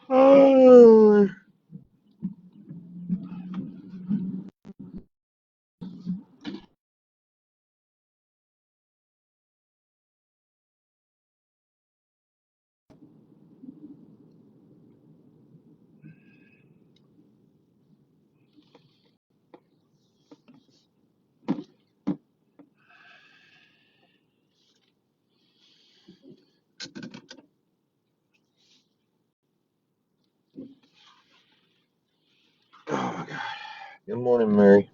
Oh, my God. Good morning, Mary.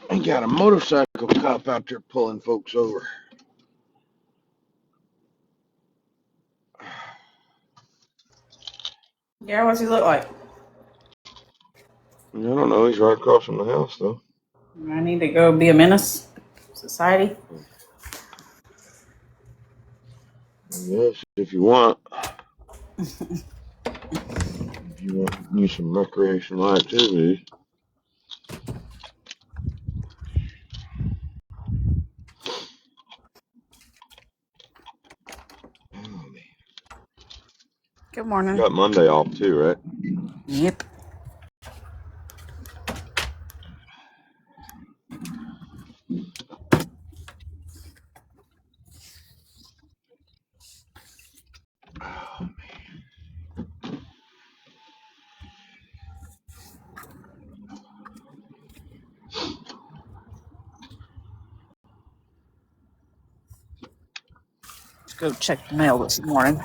I got a motorcycle cop out there pulling folks over. Yeah, what's he look like? I don't know. He's right across from the house, though. I need to go be a menace to society. Yes, if you want. If you want to use some recreational activity. Oh, man. Good You morning. got Monday off, too, right? Yep. Oh, Let's go check the mail this morning.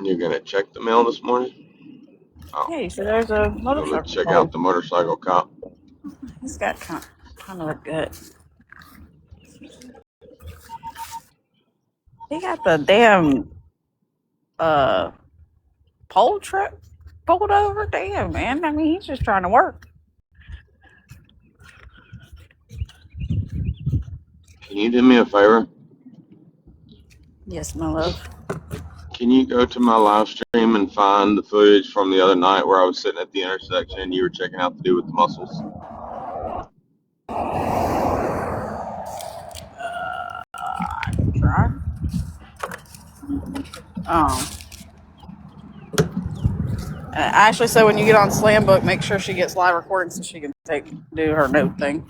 you're going to check the mail this morning? Oh, Yeah, you said there's a you're going to motorcycle check pole. out the motorcycle cop? He's got kind of a gut. He got the damn pole truck pulled over. Damn, man. I mean, he's just trying to work. Can you do me a favor? Yes, my love. Can you go to my live stream and find the footage from the other night where I was sitting at the intersection and you were checking out the dude with the muscles? Try. Ashley said when you get on Slam Book, make sure she gets live recording so she can do her note thing.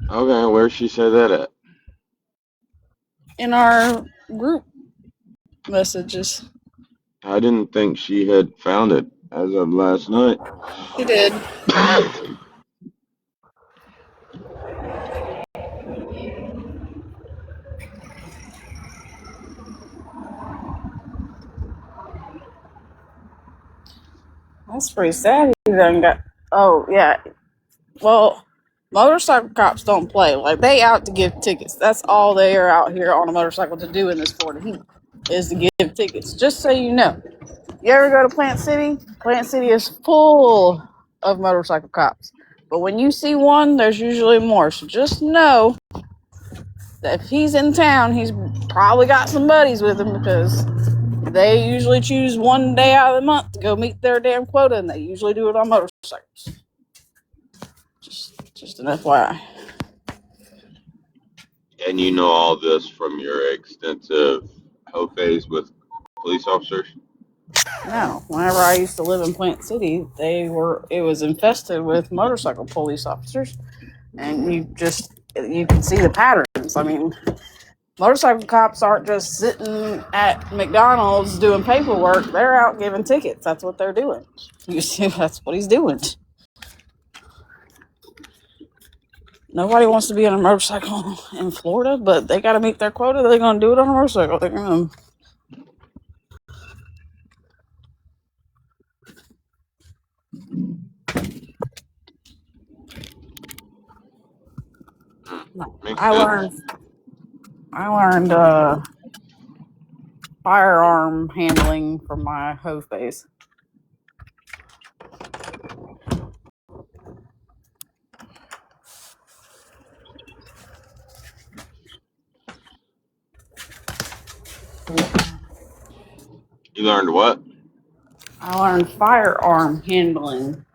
Okay, where she say that at? In our group messages. I didn't think she had found it as of last night. She did. That's pretty sad. He done got. Oh yeah. Well, motorcycle cops don't play. Like they out to give tickets. That's all they are out here on a motorcycle to do in this Florida heat is to give tickets. Just so you know, you ever go to Plant City? Plant City is full of motorcycle cops. But when you see one, there's usually more. So just know that if he's in town, he's probably got some buddies with him because they usually choose one day out of the month to go meet their damn quota, and they usually do it on motorcycles. Just an FYI. And you know all this from your extensive hoe phase with police officers? No, whenever I used to live in Plant City, it was infested with motorcycle police officers, and you can see the patterns. I mean, motorcycle cops aren't just sitting at McDonald's doing paperwork; they're out giving tickets. That's what they're doing. You see, that's what he's doing. Nobody wants to be on a motorcycle in Florida, but they got to meet their quota. They're going to do it on a motorcycle. They're going to. Makes I sense. learned. I learned firearm handling from my hoe phase. You learned what? I learned firearm handling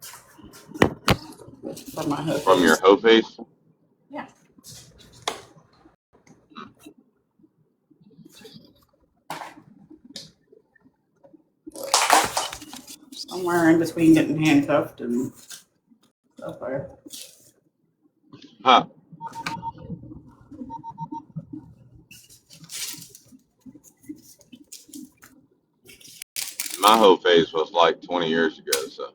from my hoe From your phase. hoe phase? Yeah. Somewhere in between getting handcuffed and stuff there. Huh. My hoe phase was like 20 years ago, so.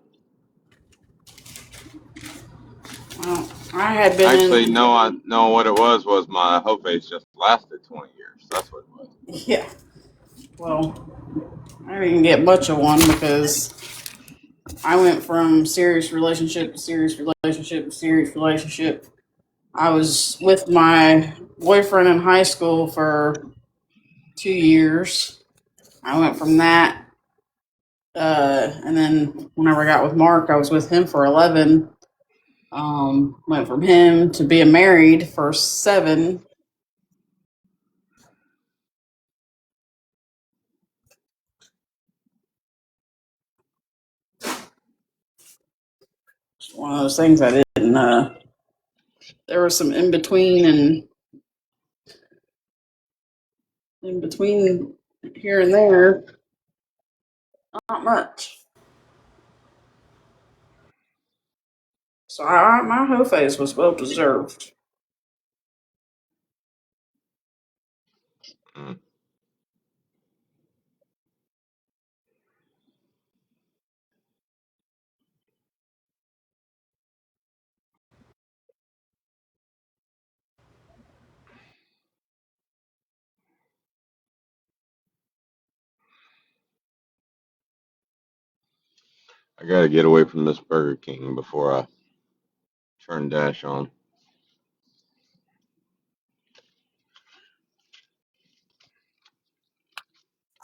Well, I had been Actually, in. no, I know what it was my hoe phase just lasted 20 years. That's what it was. Yeah. Well, I didn't get much of one because I went from serious relationship to serious relationship to serious relationship. I was with my boyfriend in high school for 2 years. I went from that, and then whenever I got with Mark, I was with him for 11. Went from him to being married for 7. It's one of those things I didn't. There was some in between here and there, not much. So my hoe phase was well deserved. Mm. I gotta get away from this Burger King before I turn Dash on.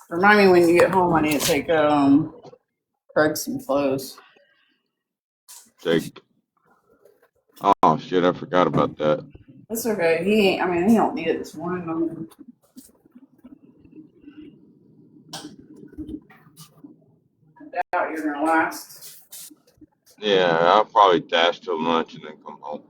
Remind me when you get home. I need to take Craig some clothes. Take. Oh shit! I forgot about that. That's okay. He ain't. I mean, he don't need it this morning. I doubt you're gonna last. Yeah, I'll probably dash till lunch and then come home.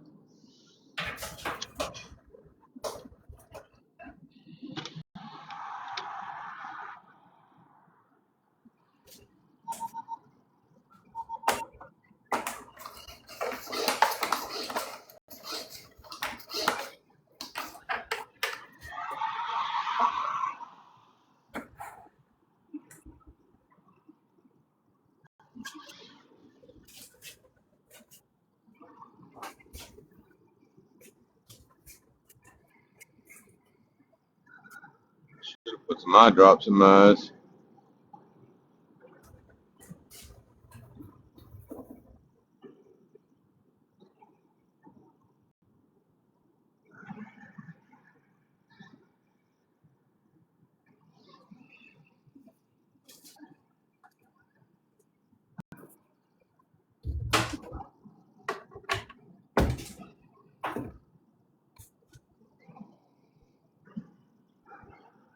Should have put some eye drops in my eyes.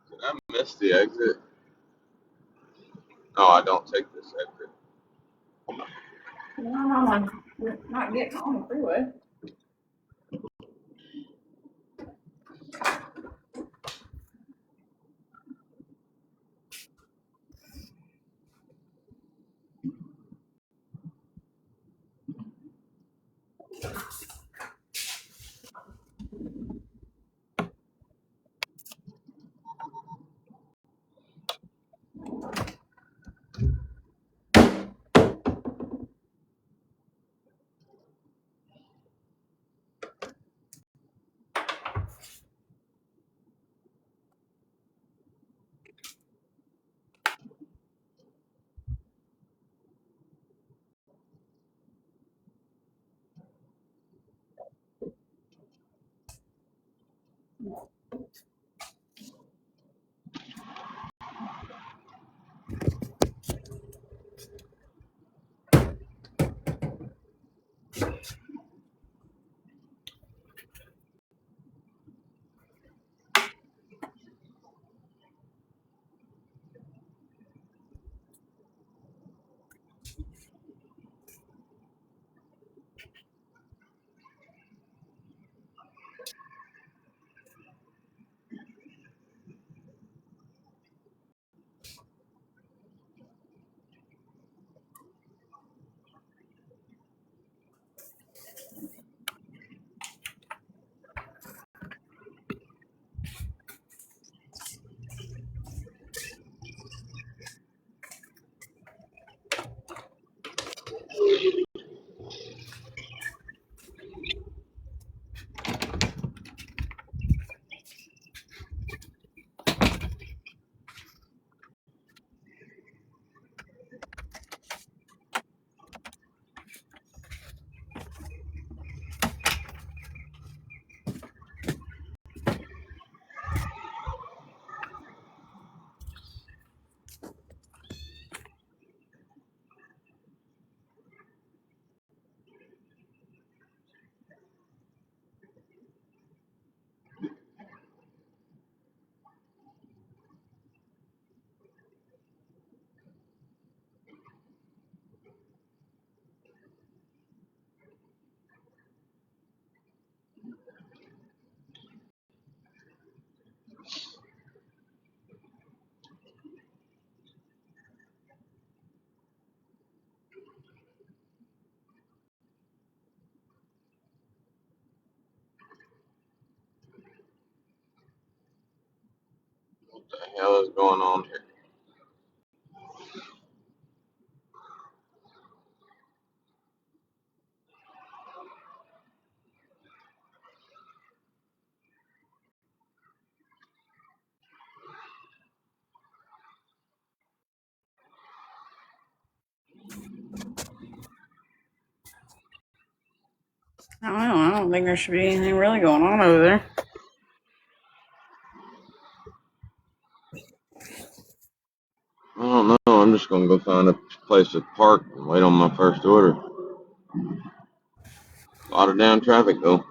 Did I miss the exit? No, I don't take this exit. No, I'm not getting on the freeway. What the hell is going on here? I don't know. I don't think there should be anything really going on over there. I don't know. I'm just gonna go find a place to park and wait on my first order. A lot of damn traffic though.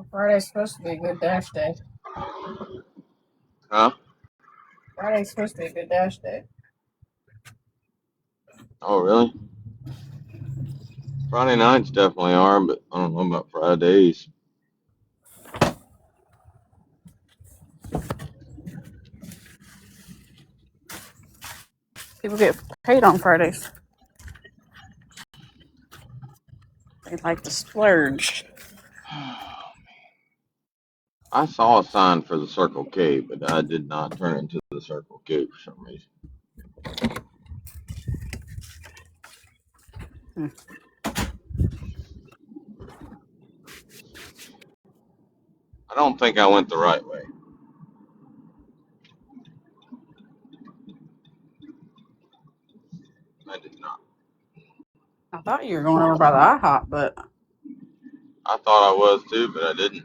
Well, Friday's supposed to be a good dash day. Huh? Friday's supposed to be a good dash day. Oh really? Friday nights definitely are, but I don't know about Fridays. People get paid on Fridays. They like to splurge. I saw a sign for the Circle K, but I did not turn into the Circle K for some reason. Hmm. I don't think I went the right way. I did not. I thought you were going over by the IHOP, but I thought I was too, but I didn't.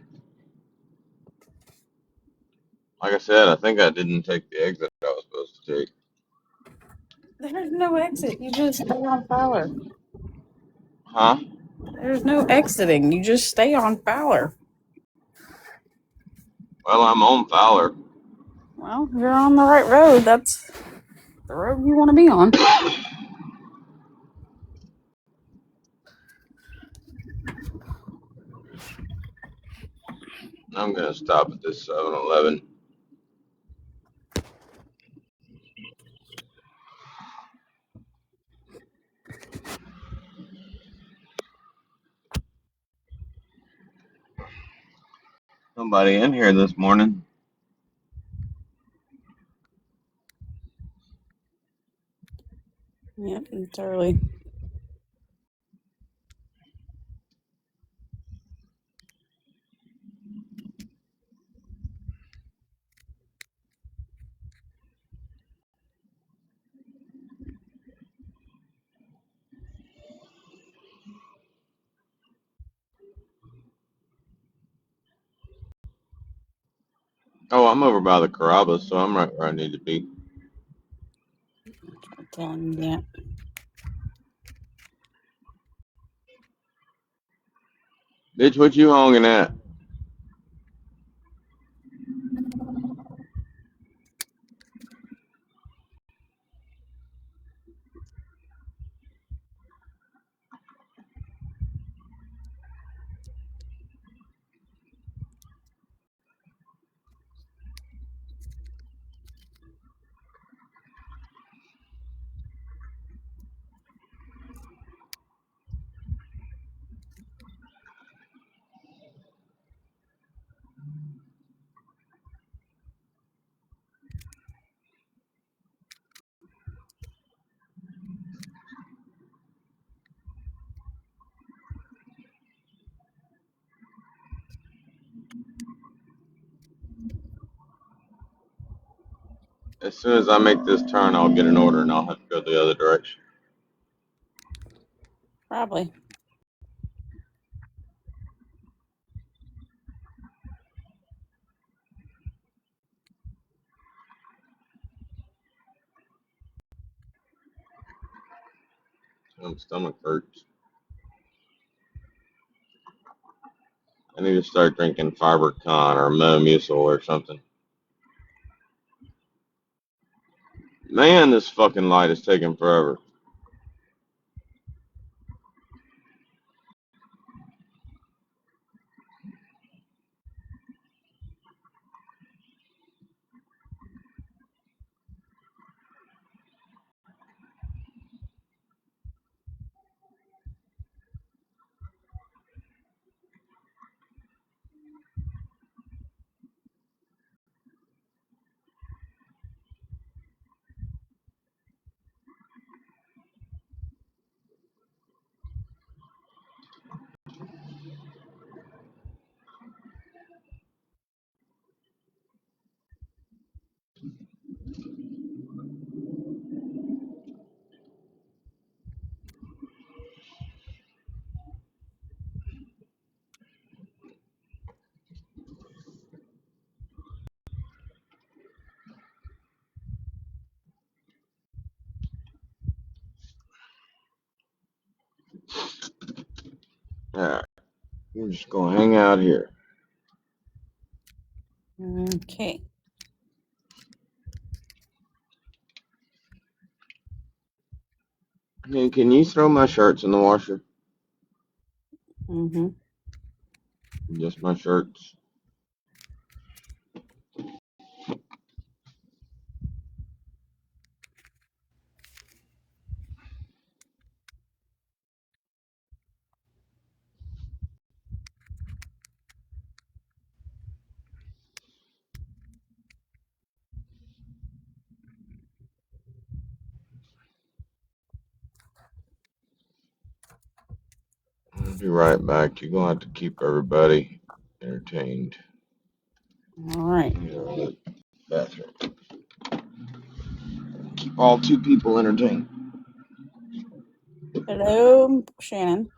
Like I said, I think I didn't take the exit I was supposed to take. there's no exit. You just stay on Fowler. Huh? There's no exiting. You just stay on Fowler. Well, I'm on Fowler. Well, you're on the right road. That's the road you want to be on. I'm gonna stop at this 7-Eleven. Nobody in here this morning. Yep, it's early. Oh, I'm over by the Carrabba's, so I'm right where I need to be. I'm telling you that. Bitch, what you hunging at? As soon as I make this turn, I'll get an order and I'll have to go the other direction. Probably. My stomach hurts. I need to start drinking FiberCon or Metamucil or something. Man, this fucking light is taking forever. Alright, we're just gonna hang out here. Okay. Hey, can you throw my shirts in the washer? Mm-hmm. Just my shirts. I'll be right back. You're gonna have to keep everybody entertained. All right. Bathroom. Keep all two people entertained. Hello, Shannon.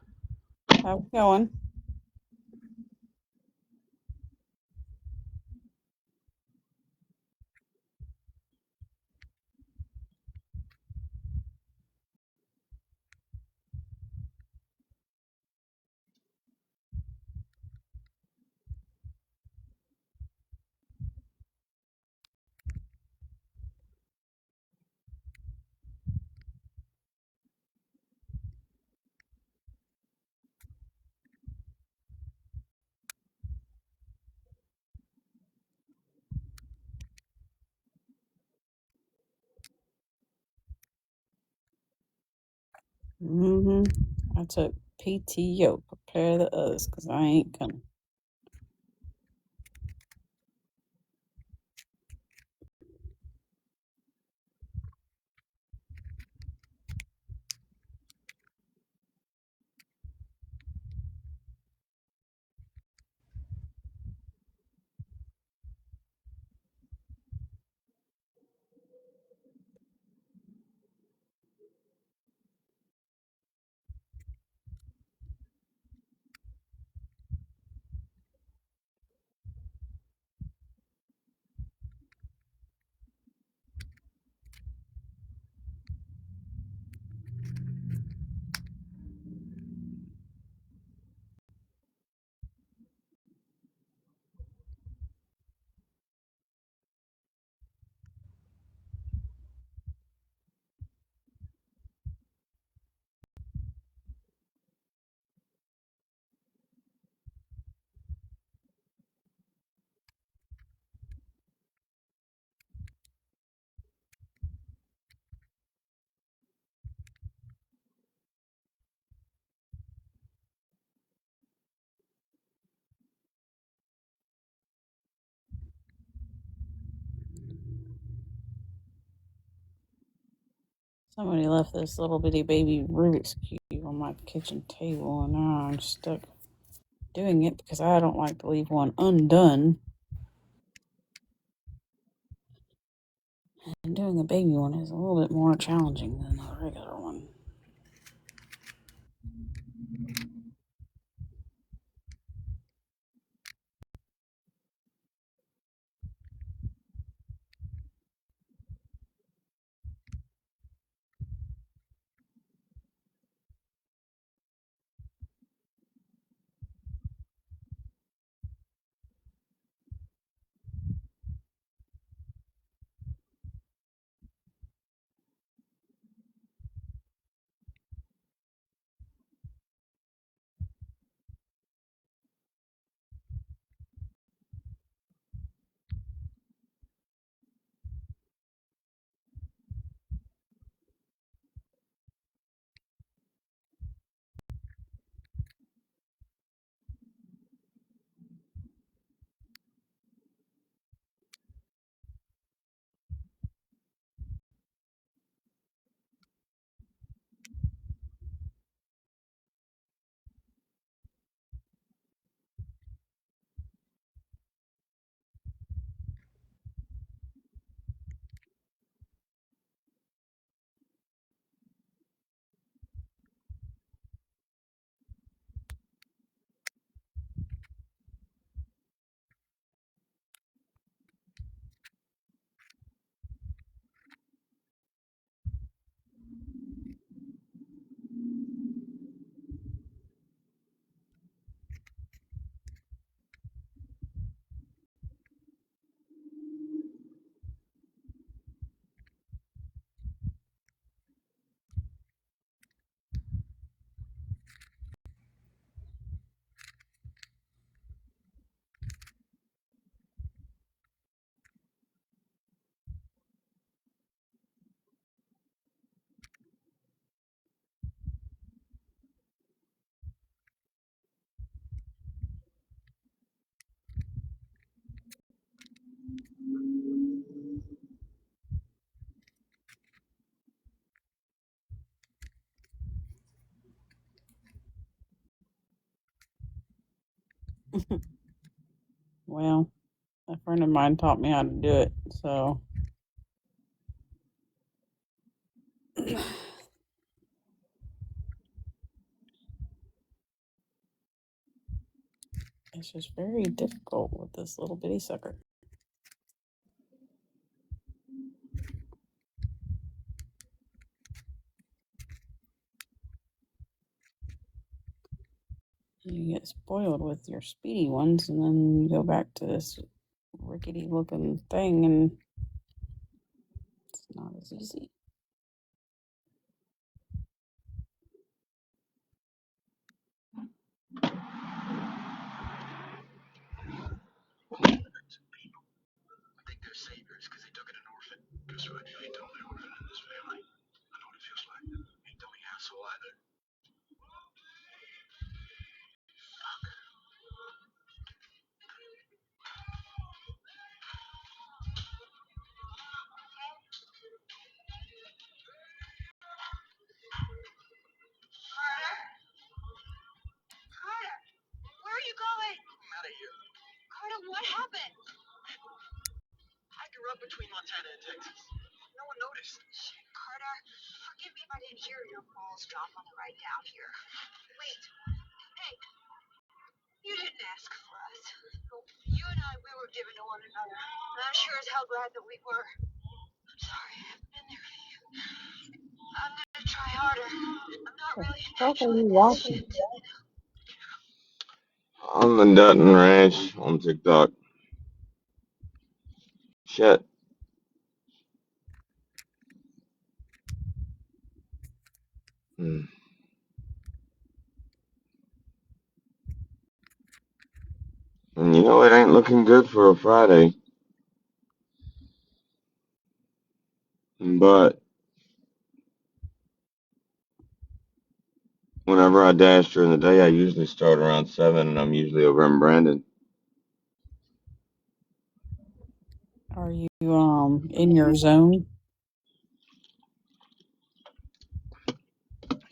How's it going? Mm-hmm. I took PTO. Prepare the others, because I ain't coming. Somebody left this little bitty baby Rubik's Cube on my kitchen table, and now I'm stuck doing it because I don't like to leave one undone. And doing a baby one is a little bit more challenging than a regular one. Well, a friend of mine taught me how to do it, so it's just very difficult with this little bitty sucker. You get spoiled with your speedy ones, and then you go back to this rickety looking thing, and it's not as easy. Carter, where are you going? I'm out of here. Carter, what happened? I grew up between Montana and Texas. No one noticed. Shit, Carter, forgive me if I didn't hear your balls drop on the ride down here. Wait, hey, you didn't ask for us. You and I, we were given to one another. And I'm sure as hell glad that we were. I'm sorry, I haven't been there for you. I'm gonna try harder. I'm not really a What are natural you at this watching? shit. On the Dutton Ranch on TikTok. Shit. Hmm. And you know it ain't looking good for a Friday. But whenever I dash during the day, I usually start around 7, and I'm usually over in Brandon. Are you in your zone?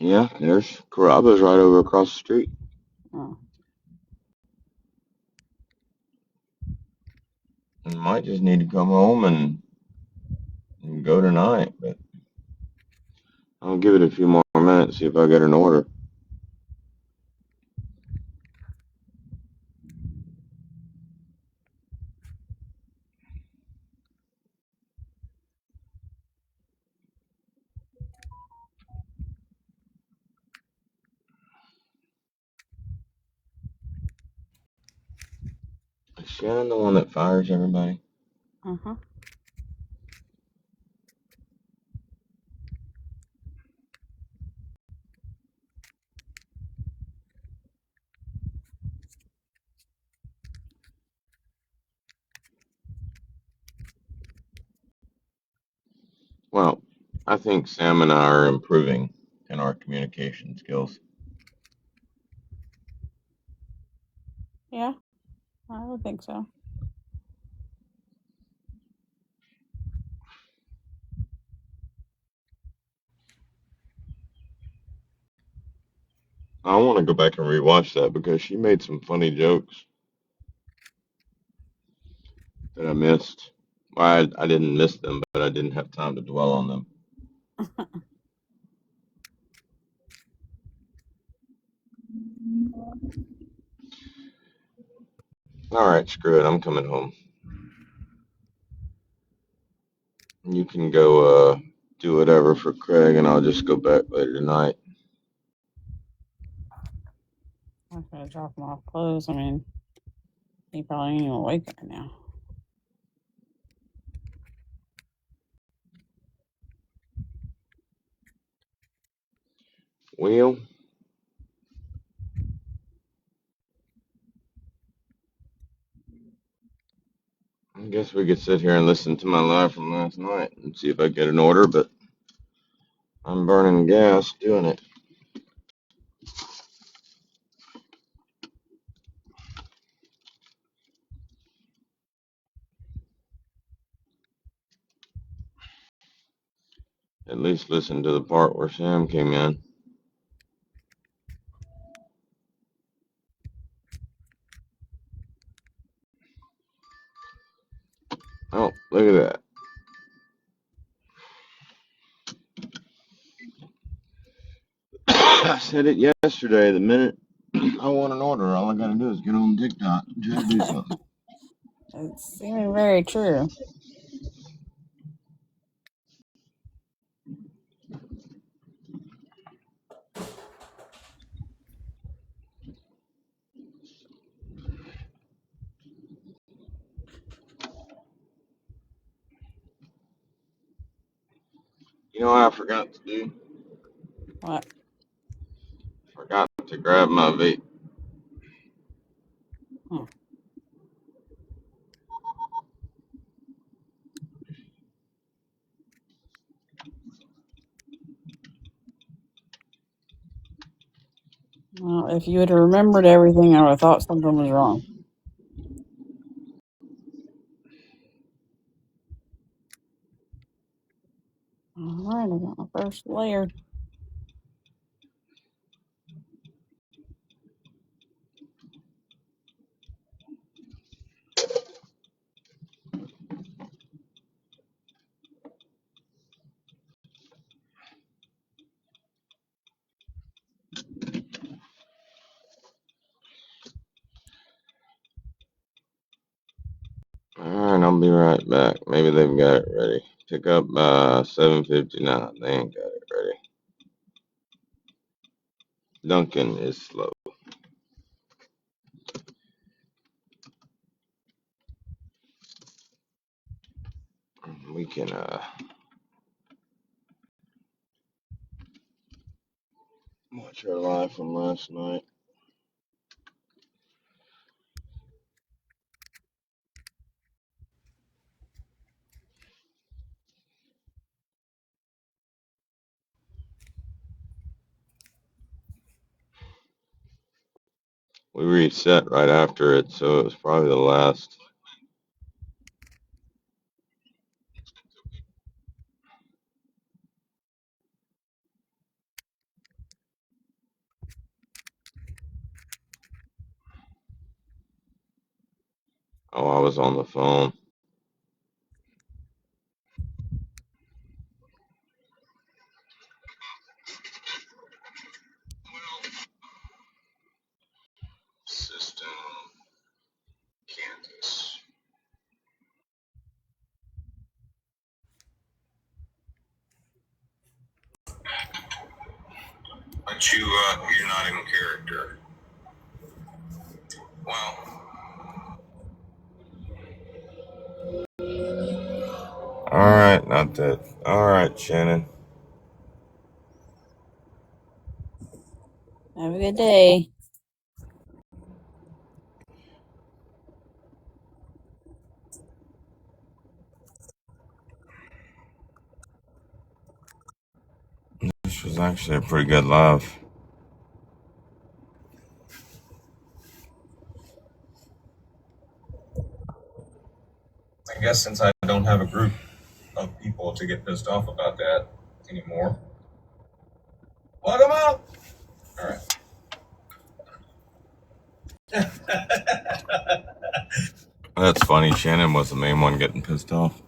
Yeah, there's Carrabba's right over across the street. Oh. I might just need to come home and go tonight, but I'll give it a few more minutes, see if I get an order. Is Shannon the one that fires everybody? Uh-huh. Well, I think Sam and I are improving in our communication skills. Yeah, I would think so. I want to go back and rewatch that because she made some funny jokes that I missed. Well, I didn't miss them, but I didn't have time to dwell on them. All right, screw it. I'm coming home. You can go do whatever for Craig, and I'll just go back later tonight. I'm gonna drop him off clothes. I mean, he probably ain't even awake right now. Well, I guess we could sit here and listen to my live from last night and see if I get an order, but I'm burning gas doing it. At least listen to the part where Sam came in. Oh, look at that. I said it yesterday. The minute I want an order, all I gotta do is get on TikTok and try to do something. It's seeming very true. You know what I forgot to do? What? Forgot to grab my vape. Hmm. Well, if you had remembered everything, I would have thought something was wrong. All right, I got my first layer. Alright, I'll be right back. Maybe they've got it ready. Pick up by 7:59. They ain't got it ready. Duncan is slow. We can watch our live from last night. We reset right after it, so it was probably the last. Oh, I was on the phone. System, Kansas. But you're not in character. Well. All right, not that. All right, Shannon. Have a good day. This was actually a pretty good live. I guess since I don't have a group of people to get pissed off about that anymore. What about? All right. That's funny. Shannon was the main one getting pissed off.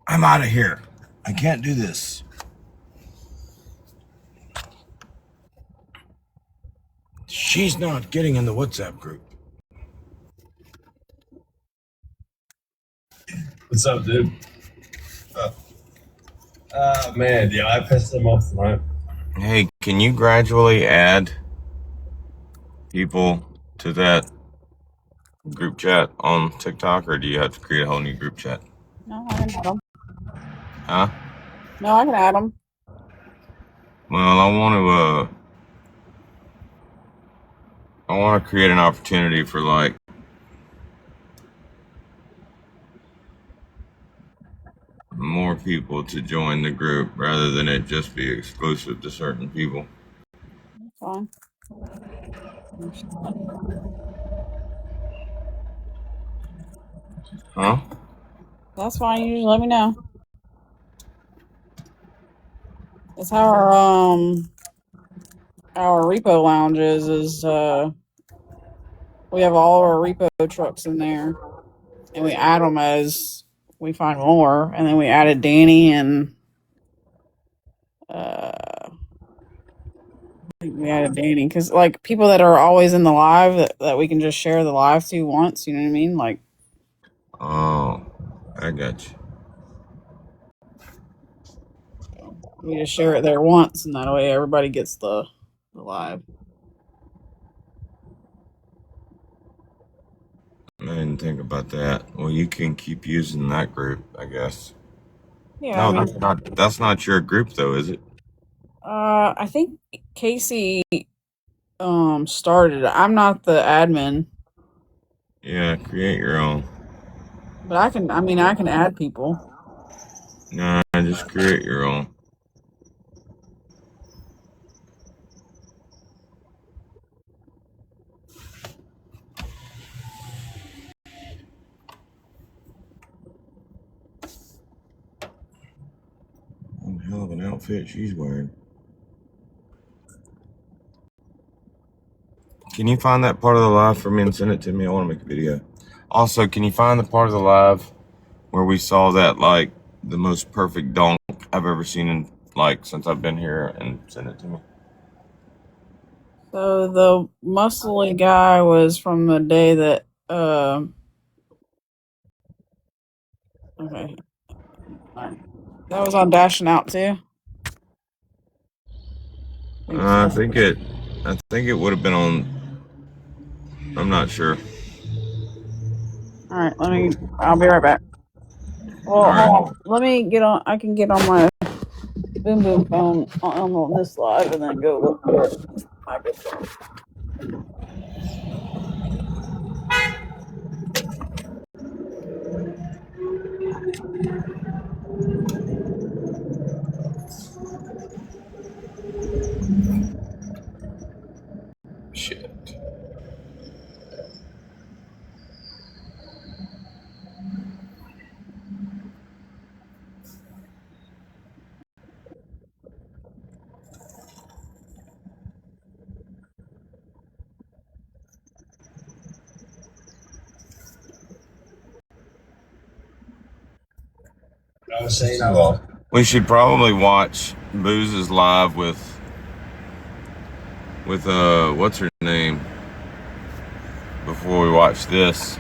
I'm out of here. I can't do this. She's not getting in the WhatsApp group. What's up, dude? Man, yeah, I pissed them off tonight. Hey, can you gradually add people to that group chat on TikTok, or do you have to create a whole new group chat? No, I can add them. Huh? No, I can add them. Well, I want to create an opportunity for like more people to join the group rather than it just be exclusive to certain people. That's fine. Huh? That's fine. You just let me know. That's how our repo lounge is we have all of our repo trucks in there, and we add them as we find more, and then we added Danny and I think we added Danny because like people that are always in the live that we can just share the live to once. You know what I mean? Like, Oh, I got you. we just share it there once, and that way everybody gets the live. I didn't think about that. Well, you can keep using that group, I guess. Yeah, No, I mean, that's not your group though, is it? I think Casey started it. I'm not the admin, Yeah, create your own. but I can. I mean, I can add people. No, just create your own. One hell of an outfit she's wearing. Can you find that part of the live for me and send it to me? I want to make a video. Also, can you find the part of the live where we saw that, like, the most perfect donk I've ever seen in, like, since I've been here, and send it to me? So the muscly guy was from the day that okay. That was on Dashing Out too. I think it would have been on. I'm not sure. All right, I'll be right back. Well, All right. hold on. Let me get on. I can get on my Boom Boom phone on this live and then go look for my good phone. Shit. I was saying I lost. We should probably watch Booz's live with what's her name before we watch this.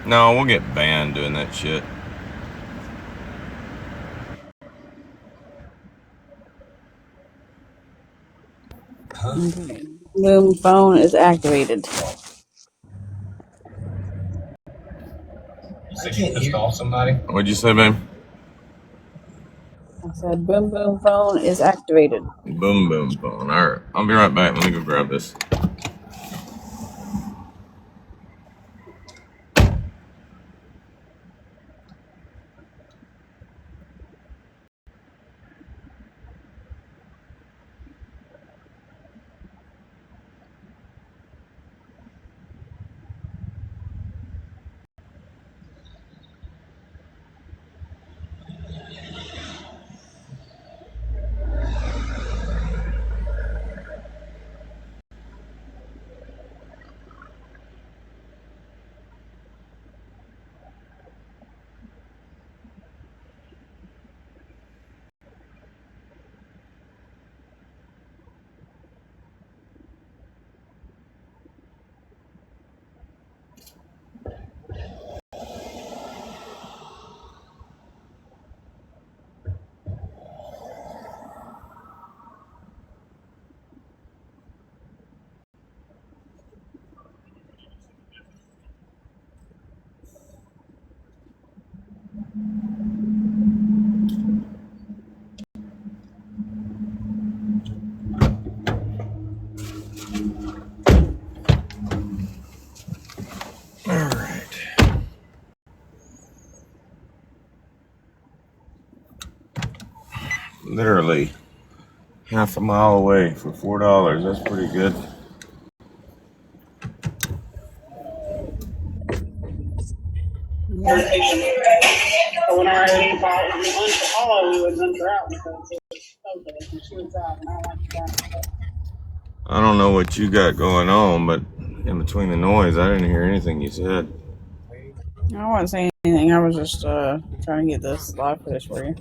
No, we'll get banned doing that shit. Okay. Boom phone is activated. I can't just call somebody. What'd you say, babe? I said boom boom phone is activated. Boom boom phone. All right, I'll be right back. Let me go grab this. All right. Literally half a mile away for $4. That's pretty good. Yeah. So when I already bought the lunch at Hollow, we would venture out because it was okay. And she was out, and I like that. I don't know what you got going on, but in between the noise, I didn't hear anything you said. I wasn't saying anything. I was just trying to get this live footage for you.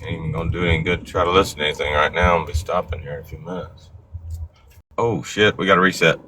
Ain't even gonna do any good to try to listen to anything right now. I'll be stopping here in a few minutes. Oh shit, we gotta reset.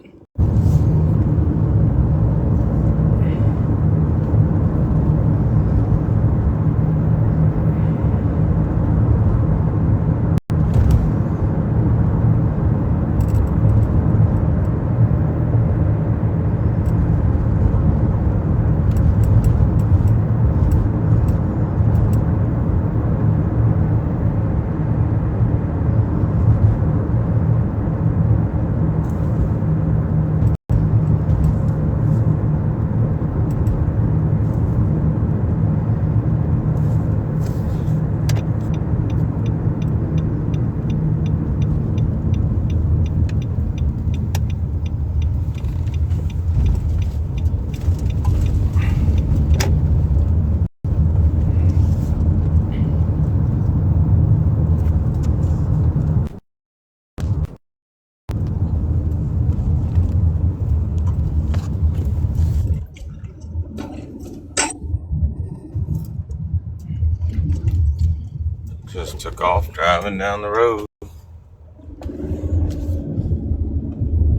Just took off driving down the road.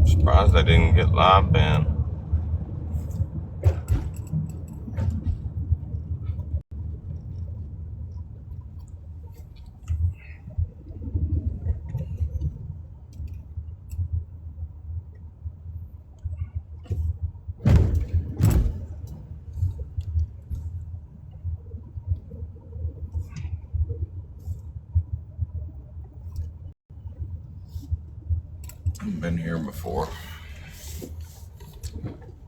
Surprised I didn't get live banned. I've been here before.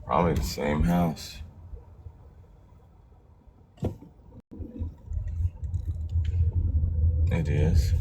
Probably the same house. It is.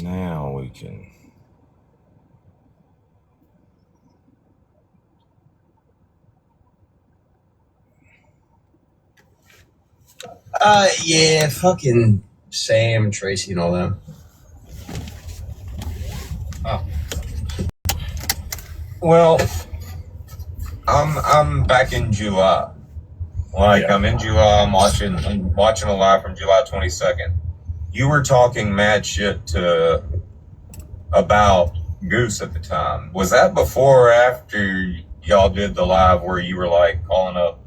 Now we can. Yeah, fucking Sam, Tracy, and all that. Oh. Well, I'm back in July. Like, Yeah. I'm in July. I'm watching a live from July 22nd. You were talking mad shit about Goose at the time. Was that before or after y'all did the live where you were like calling up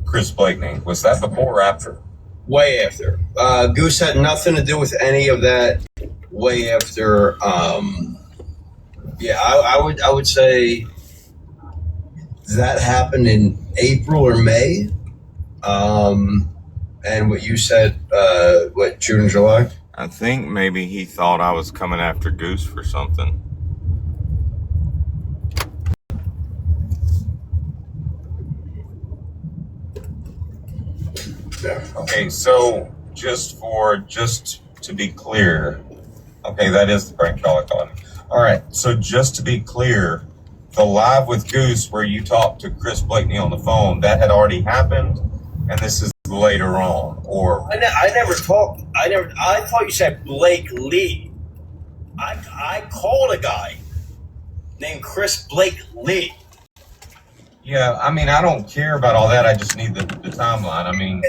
Chris Blakeney? Was that before or after? Way after. Goose had nothing to do with any of that. Way after. Yeah, I would say that happened in April or May. And what you said, June and July? I think maybe he thought I was coming after Goose for something. Yeah. Okay, so just to be clear, okay, that is the prank call I call him. All right, so just to be clear, the live with Goose where you talked to Chris Blakeney on the phone, that had already happened, and this is later on, or I never talked. I thought you said Blake Lee. I called a guy named Chris Blake Lee. yeah. I mean, I don't care about all that. I just need the timeline. I mean,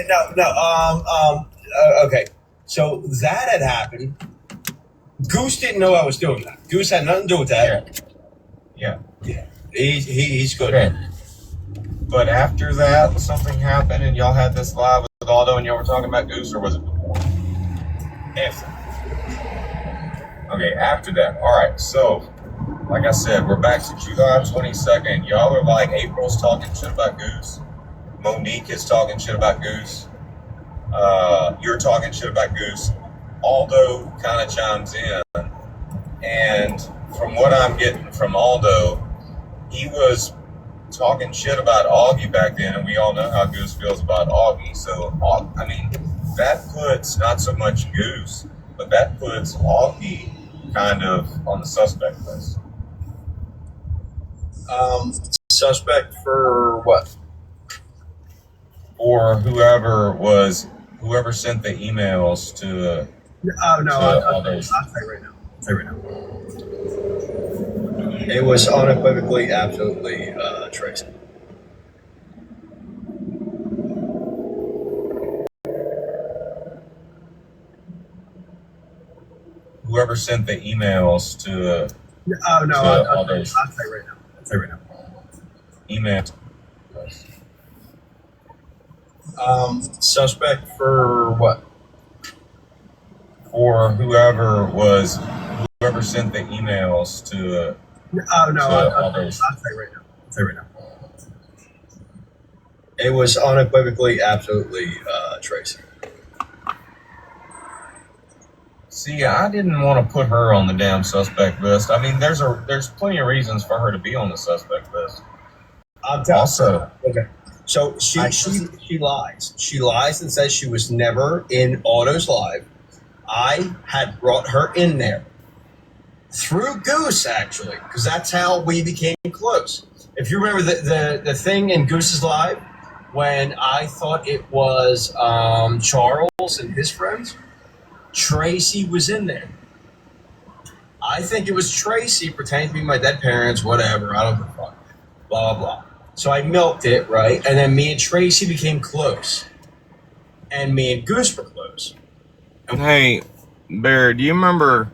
Okay. So that had happened. Goose didn't know I was doing that. Goose had nothing to do with that. yeah. He's good. Okay. But after that, something happened, and y'all had this live with Aldo, and y'all were talking about Goose, or was it before? After. Okay, after that. All right, so, like I said, we're back to July 22nd. Y'all are like, April's talking shit about Goose. Monique is talking shit about Goose. You're talking shit about Goose. Aldo kind of chimes in. And from what I'm getting from Aldo, he was talking shit about Augie back then, and we all know how Goose feels about Augie. So, I mean, that puts not so much Goose, but that puts Augie kind of on the suspect list. Suspect for what? Or whoever sent the emails to. Oh no! I'll tell you right now. It was unequivocally, absolutely Tracy. Whoever sent the emails to. Oh no! I'll tell you right now. Email. Suspect for what? For whoever sent the emails to. Oh no! I'll tell you right now. It was unequivocally, absolutely Tracy. See, I didn't want to put her on the damn suspect list. I mean, there's plenty of reasons for her to be on the suspect list. Also, okay. So she lies. She lies and says she was never in Auto's live. I had brought her in there through Goose, actually, because that's how we became close. If you remember the thing in Goose's live when I thought it was Charles and his friends, Tracy was in there. I think it was Tracy pretending to be my dead parents, whatever. I don't give a fuck. Blah, blah, blah. So I milked it, right? And then me and Tracy became close. And me and Goose were close. hey, Bear, do you remember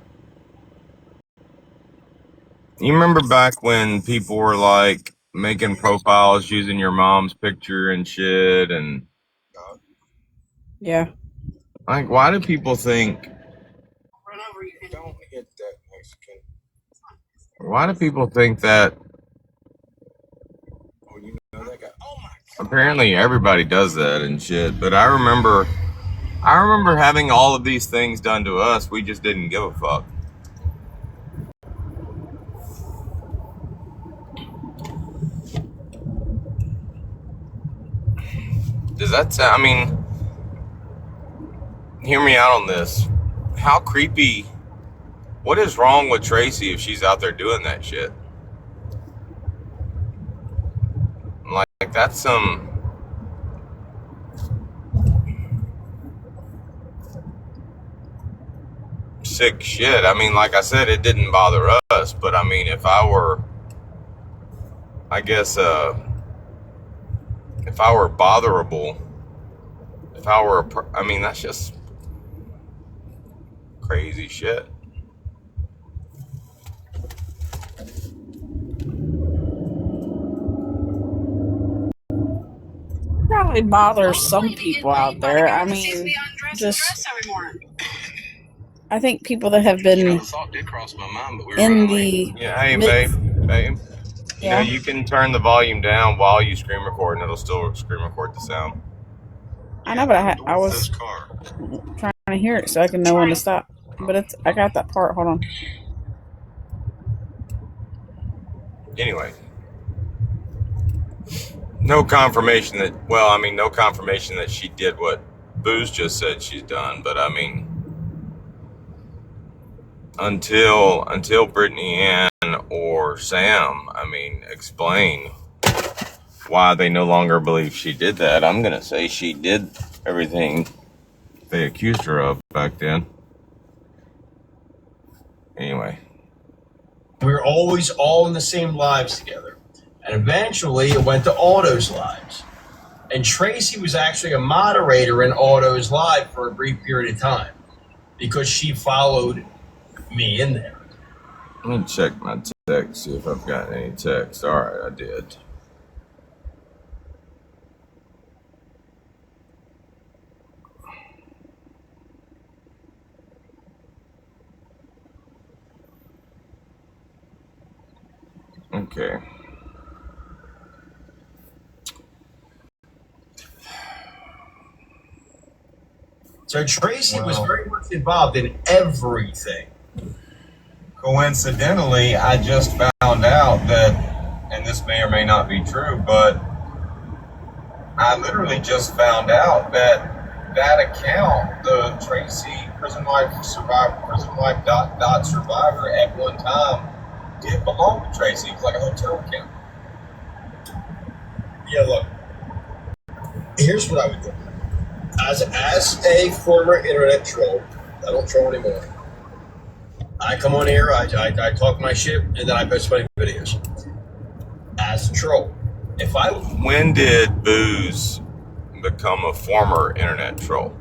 back when people were like making profiles using your mom's picture and shit, and Yeah. like, why do people think? Don't hit that Mexican. Why do people think that? Oh, you know that guy. Oh my God. Apparently, everybody does that and shit. But I remember having all of these things done to us. We just didn't give a fuck. Does that sound? I mean, hear me out on this. How creepy? What is wrong with Tracy if she's out there doing that shit? Like that's some sick shit. I mean, like I said, it didn't bother us, but I mean, if I were, I guess, if I were botherable, if I were, I mean, that's just crazy shit. Probably bothers some people out there. I mean, just I think people that have been in the Yeah, hey, midst. babe. You know, Yeah, you can turn the volume down while you screen record, and it'll still screen record the sound. I know, but I was trying to hear it so I can know when to stop. But I got that part. Hold on. Anyway, no confirmation that. Well, I mean, no confirmation that she did what Booze just said she's done. But I mean, until Brittany Ann or Sam, I mean, explain why they no longer believe she did that. I'm gonna say she did everything they accused her of back then. Anyway. We were always all in the same lives together. And eventually it went to Otto's lives. And Tracy was actually a moderator in Otto's live for a brief period of time because she followed me in there. Let me check my text, see if I've got any text. Alright, I did. Okay. So Tracy was very much involved in everything. Coincidentally, I just found out that, and this may or may not be true, but I literally just found out that that account, the Tracy Prison Life Survivor, Prison Life dot Survivor, at one time did belong to Tracy. It was like a hotel account. Yeah, look. Here's what I would do. As a former internet troll, I don't troll anymore. I come on here, I talk my shit, and then I post funny videos. As a troll, when did Booze become a former internet troll?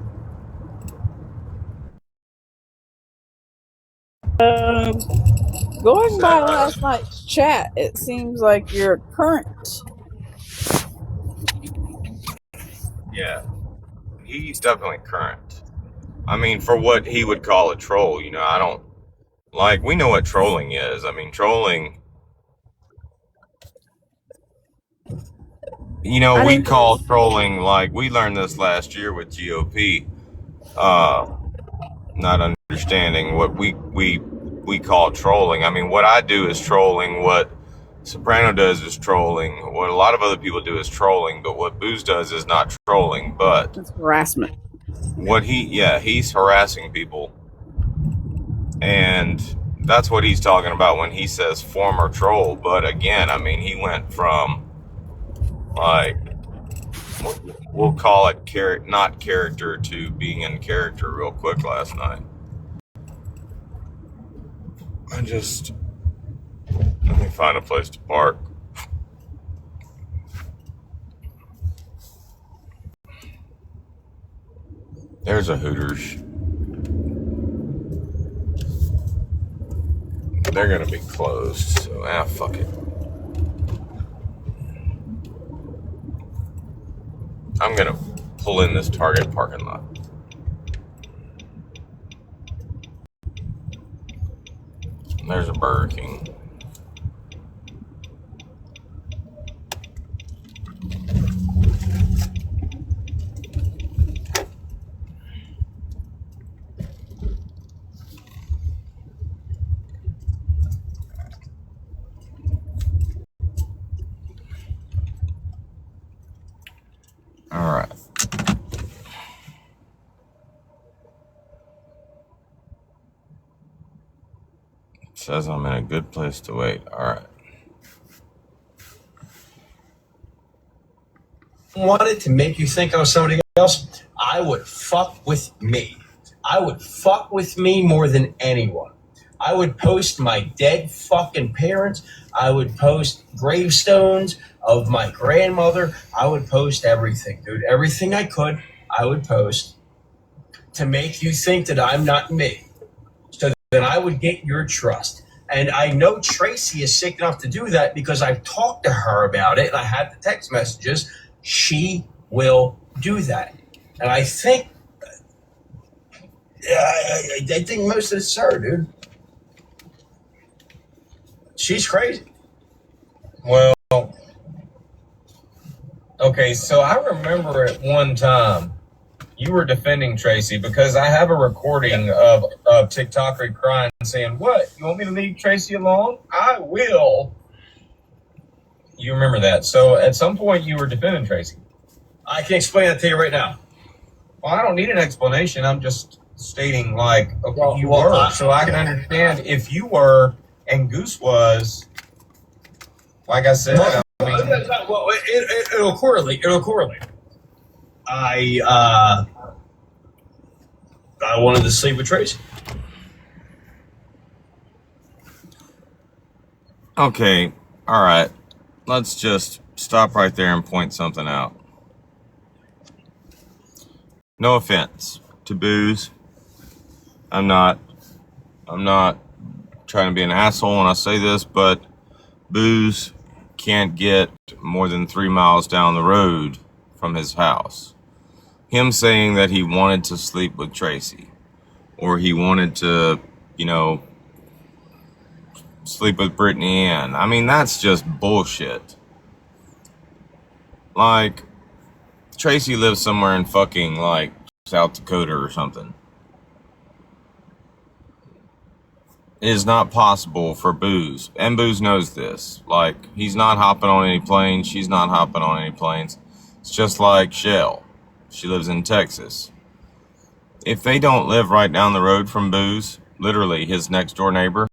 Going by last night's chat, it seems like you're current. Yeah, he's definitely current. I mean, for what he would call a troll, you know, I don't like. We know what trolling is. I mean, trolling. You know, we call trolling, like we learned this last year with GOP. Not understanding what we call trolling. I mean, what I do is trolling. What Soprano does is trolling. What a lot of other people do is trolling. But what Booze does is not trolling, but It's harassment. What he's harassing people, and that's what he's talking about when he says former troll. But again, I mean, he went from, like, we'll call it not character to being in character real quick last night. Let me find a place to park. There's a Hooters. They're gonna be closed, so fuck it. I'm gonna pull in this Target parking lot. There's a Burger King. All right. Says I'm in a good place to wait. All right. Wanted to make you think I was somebody else, I would fuck with me. I would fuck with me more than anyone. I would post my dead fucking parents. I would post gravestones of my grandmother. I would post everything, dude. Everything I could, I would post to make you think that I'm not me. So then I would get your trust. And I know Tracy is sick enough to do that because I've talked to her about it. And I have the text messages. She will do that. And I think, I think most of it's her, dude. She's crazy. Well, okay, so I remember at one time you were defending Tracy because I have a recording of TikToker crying and saying, "What? You want me to leave Tracy alone? I will." You remember that? So at some point you were defending Tracy. I can explain that to you right now. Well, I don't need an explanation. I'm just stating, like, okay, Well, you well, were, so I can understand if you were and Goose was. Like I said, I mean, Well, it'll correlate. It'll correlate. I wanted to sleep with Tracy. Okay. All right. Let's just stop right there and point something out. No offense to Booze. I'm not trying to be an asshole when I say this, but Booze can't get more than 3 miles down the road from his house. Him saying that he wanted to sleep with Tracy, or he wanted to, sleep with Brittany Ann. I mean, that's just bullshit. Like, Tracy lives somewhere in fucking, like, South Dakota or something. It is not possible for Booze, and Booze knows this. Like, he's not hopping on any planes, she's not hopping on any planes. It's just like Shell. She lives in Texas. If they don't live right down the road from Booze, literally his next door neighbor,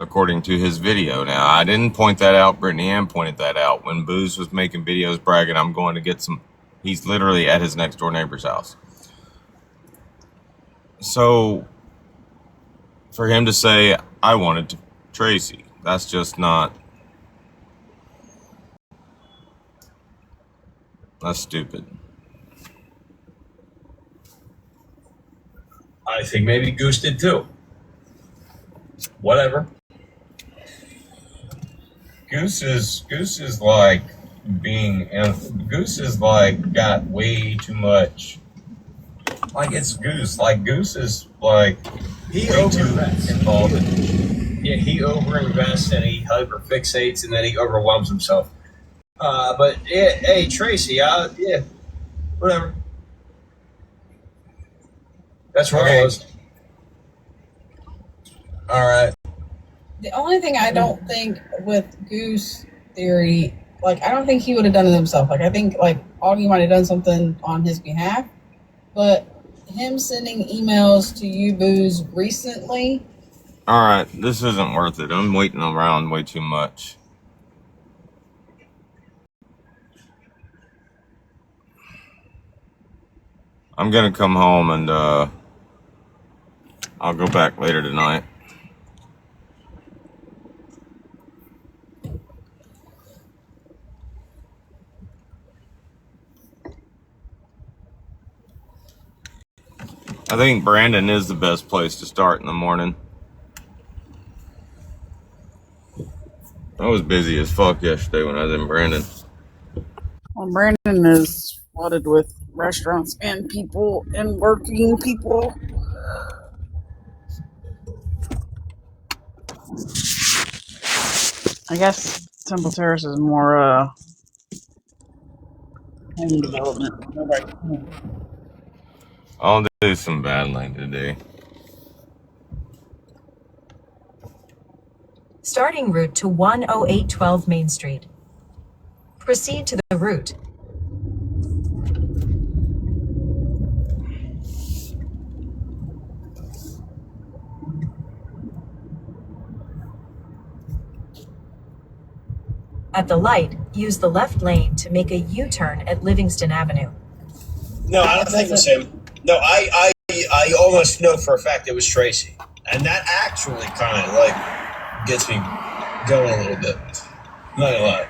according to his video. Now, I didn't point that out. Brittany Ann pointed that out. When Booze was making videos bragging, I'm going to get some. He's literally at his next door neighbor's house. So, for him to say, I wanted to Tracy, that's just not. That's stupid. I think maybe Goose did too. Whatever. Goose is like Goose is like got way too much. Like, it's Goose. Like, Goose is like He way too overinvests. involved in. Yeah, he overinvests and he hyperfixates and then he overwhelms himself. But yeah, hey Tracy, yeah, whatever. That's what Okay. it was. All right. The only thing I don't think with Goose Theory, like, I don't think he would have done it himself. Like, I think, like, Augie might have done something on his behalf, but him sending emails to you, Booze, recently. All right, this isn't worth it. I'm waiting around way too much. I'm gonna come home and I'll go back later tonight. I think Brandon is the best place to start in the morning. I was busy as fuck yesterday when I was in Brandon. Well, Brandon is flooded with restaurants and people and working people. I guess Temple Terrace is more home development. Nobody. I'll do some battling today. Starting route to 10812 Main Street. Proceed to the route. At the light, use the left lane to make a U-turn at Livingston Avenue. No, I don't think it was him. No, I almost know for a fact it was Tracy. And that actually kind of, like, gets me going a little bit. Not gonna lie.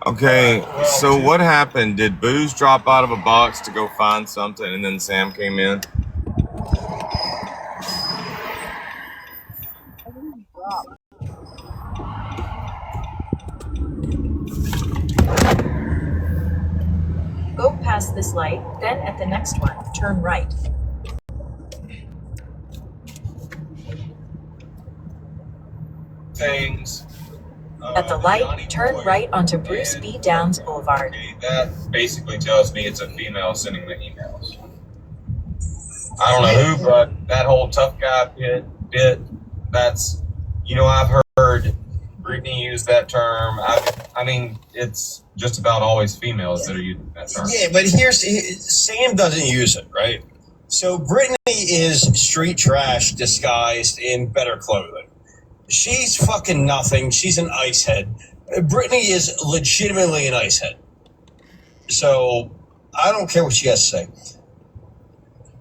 Okay, so what happened? Did Booze drop out of a box to go find something and then Sam came in? Go past this light, then at the next one, turn right. Things. At the light, turn right onto Bruce B. Downs Boulevard. Okay, that basically tells me it's a female sending the emails. I don't know who, but that whole tough guy bit, that's, I've heard Brittany use that term. I mean, it's just about always females that are using that term. Yeah, but Sam doesn't use it, right? So Brittany is street trash disguised in better clothing. She's fucking nothing. She's an ice head. Brittany is legitimately an ice head. So I don't care what she has to say.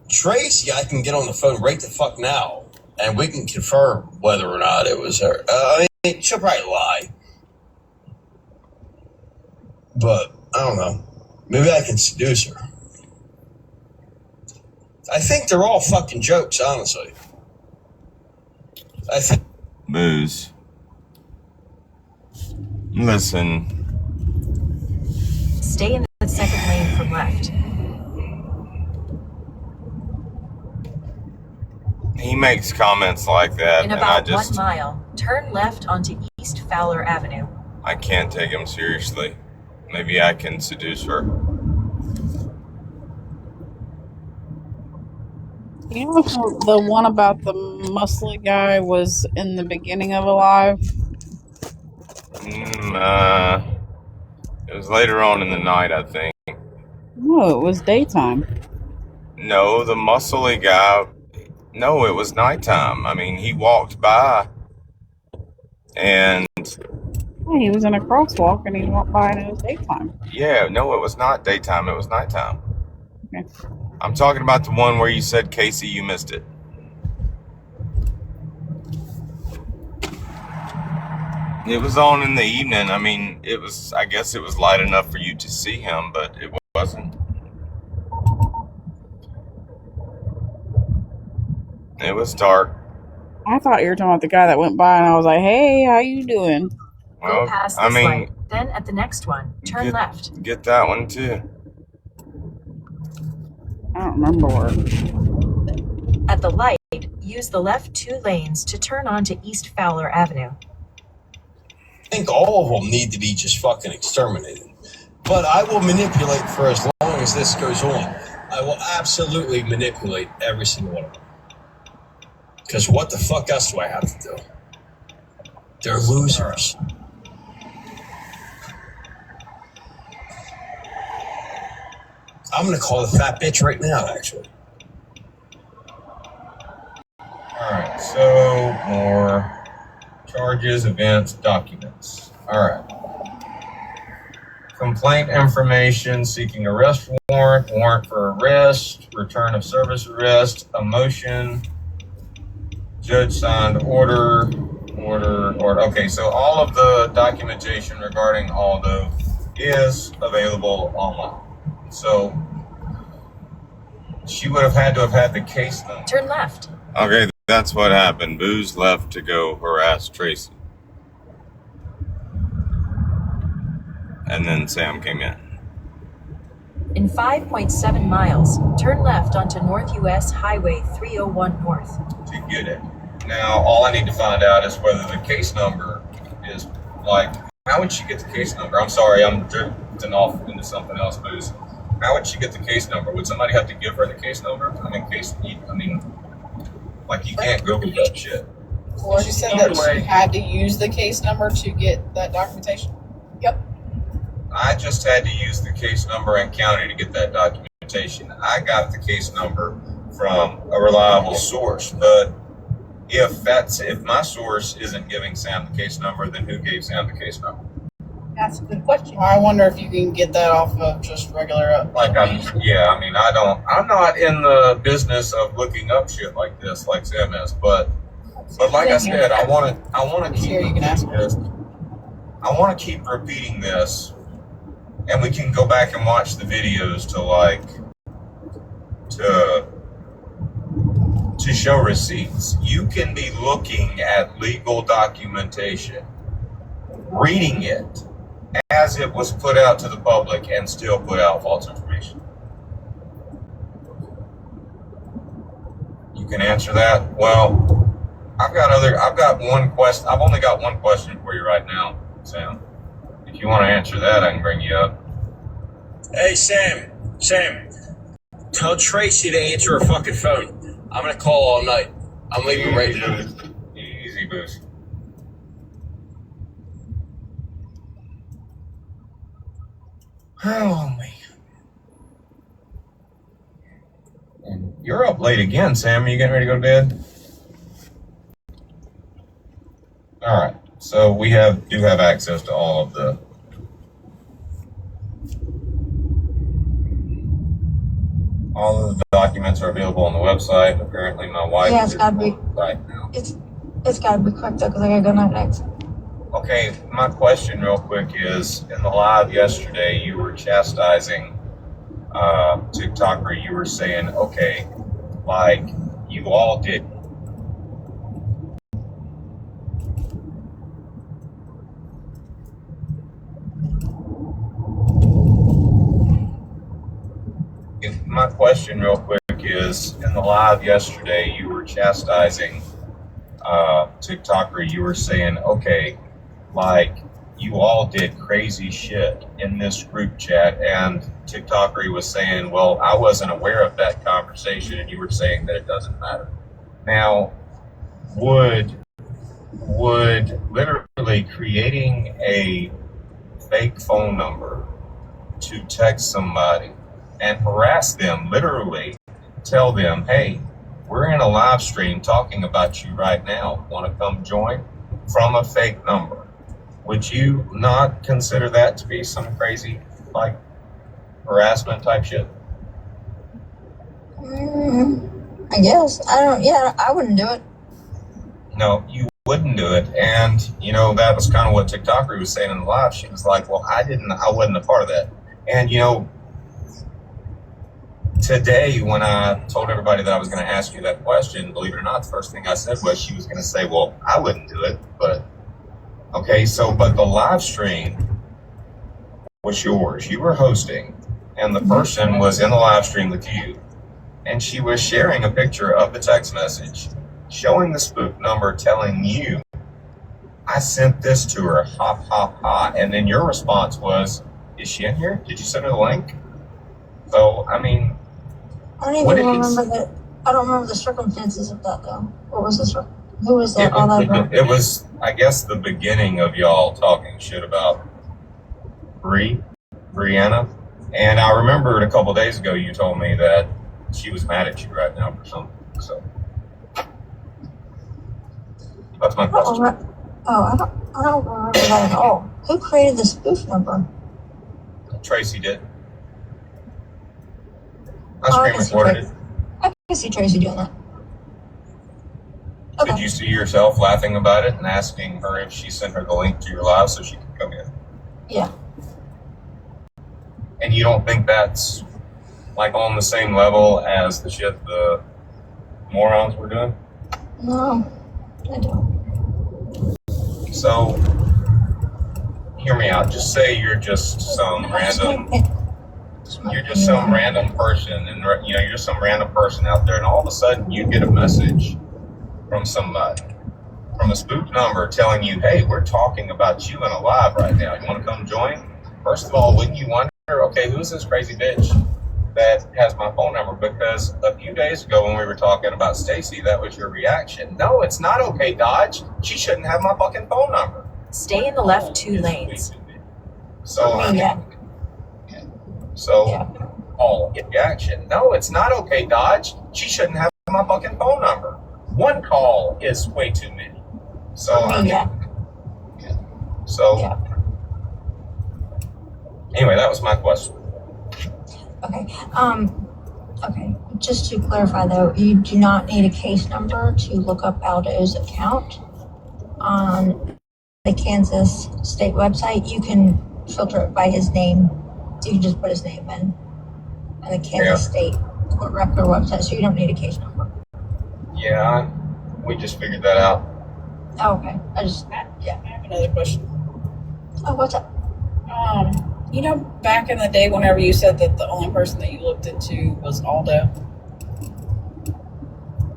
Tracy, I can get on the phone right the fuck now, and we can confirm whether or not it was her. I mean, she'll probably lie. But, I don't know. Maybe I can seduce her. I think they're all fucking jokes, honestly. I think... Booze. Listen. Stay in the second lane from left. He makes comments like that, In and I about just... 1 mile, turn left onto East Fowler Avenue. I can't take him seriously. Maybe I can seduce her. You know, the one about the muscly guy was in the beginning of Alive? It was later on in the night, I think. No, it was daytime. No, the muscly guy... No, it was nighttime. I mean, he walked by, and... Yeah, he was in a crosswalk and he walked by and it was daytime. Yeah, no, it was not daytime. It was nighttime. Okay. I'm talking about the one where you said, Casey, you missed it. It was on in the evening. I mean, I guess it was light enough for you to see him, but it wasn't. It was dark. I thought you were talking about the guy that went by and I was like, hey, how you doing? Go past this light, then at the next one, turn left. Get that one too. I don't remember where. At the light, use the left 2 lanes to turn onto East Fowler Avenue. I think all of them need to be just fucking exterminated. But I will manipulate for as long as this goes on. I will absolutely manipulate every single one of them. Because what the fuck else do I have to do? They're losers. I'm going to call the fat bitch right now, actually. Alright, so more charges, events, documents. Alright. Complaint information, seeking arrest warrant, warrant for arrest, return of service arrest, a motion, judge signed order. Okay, so all of the documentation regarding Aldo is available online. So she would have had to have had the case number. Turn left. Okay, that's what happened. Booze left to go harass Tracy. And then Sam came in. In 5.7 miles, turn left onto North US Highway 301 North. To get it. Now, all I need to find out is whether the case number is, like, how would she get the case number? I'm sorry, I'm drifting off into something else, Booze. How would she get the case number? Would somebody have to give her the case number? Like, you can't Google that shit. Well, she said that she had to use the case number to get that documentation. Yep. I just had to use the case number and county to get that documentation. I got the case number from a reliable source, but if my source isn't giving Sam the case number, then who gave Sam the case number? That's a good question. I wonder if you can get that off of just regular. Like I'm not in the business of looking up shit like this, like Sam is, but like I said, I want to keep Here, you can ask. this. I want to keep repeating this, and we can go back and watch the videos to show receipts. You can be looking at legal documentation, reading it as it was put out to the public, and still put out false information. You can answer that. Well, I've only got one question for you right now, Sam. If you want to answer that, I can bring you up. Hey, Sam, tell Tracy to answer her fucking phone. I'm going to call all night. I'm leaving right now. Easy, Boost. Oh, man. And you're up late again, Sam. Are you getting ready to go to bed? All right. So we do have access to all of the documents are available on the website. Apparently, my wife Yeah, it's is gotta on be. the site now. It's gotta be quick though, because I gotta go night next. Okay, my question real quick is, in the live yesterday, you were chastising TikToker. You were saying, okay, like, you all did. My question real quick is, in the live yesterday, you were chastising TikToker. You were saying, okay, like, you all did crazy shit in this group chat, and TikToker was saying, well, I wasn't aware of that conversation, and you were saying that it doesn't matter. Now, would literally creating a fake phone number to text somebody and harass them, literally tell them, hey, we're in a live stream talking about you right now, want to come join, from a fake number, would you not consider that to be some crazy, like, harassment type shit? I guess. I wouldn't do it. No, you wouldn't do it. And, you know, that was kind of what TikToker was saying in the live. She was like, well, I wasn't a part of that. And, you know, today when I told everybody that I was going to ask you that question, believe it or not, the first thing I said was she was going to say, well, I wouldn't do it. But, okay, but the live stream was yours. You were hosting, and the person was in the live stream with you. And she was sharing a picture of the text message, showing the spook number, telling you, I sent this to her, ha, ha, ha. And then your response was, is she in here? Did you send her the link? So, I mean, I don't even remember that. I don't remember the circumstances of that though. What was the who was that? It was, I guess, the beginning of y'all talking shit about Brianna. And I remembered a couple days ago you told me that she was mad at you right now for something. So that's my question. I don't remember that at all. Who created the spoof number? Tracy did. I screen recorded it. I can see Tracy doing that. Okay. Did you see yourself laughing about it and asking her if she sent her the link to your live so she could come in? Yeah. And you don't think that's like on the same level as the shit the morons were doing? No, I don't. So, hear me out. Just say you're just some random person, and you know, you're just some random person out there, and all of a sudden you get a message from somebody, from a spooked number telling you, hey, we're talking about you in a live right now. You want to come join? First of all, wouldn't you wonder, okay, who's this crazy bitch that has my phone number? Because a few days ago when we were talking about Stacy, that was your reaction. No, it's not okay, Dodge. She shouldn't have my fucking phone number. Stay in the left 2 lanes. So, all reaction. No, it's not okay, Dodge. She shouldn't have my fucking phone number. One call is way too many. So, Anyway, that was my question. Okay. Okay. Just to clarify though, you do not need a case number to look up Aldo's account on the Kansas state website. You can filter it by his name. You can just put his name in on the Kansas state court record website, so you don't need a case number. Yeah, we just figured that out. Oh, okay. I have another question. Oh, what's up? You know, back in the day, whenever you said that the only person that you looked into was Aldo.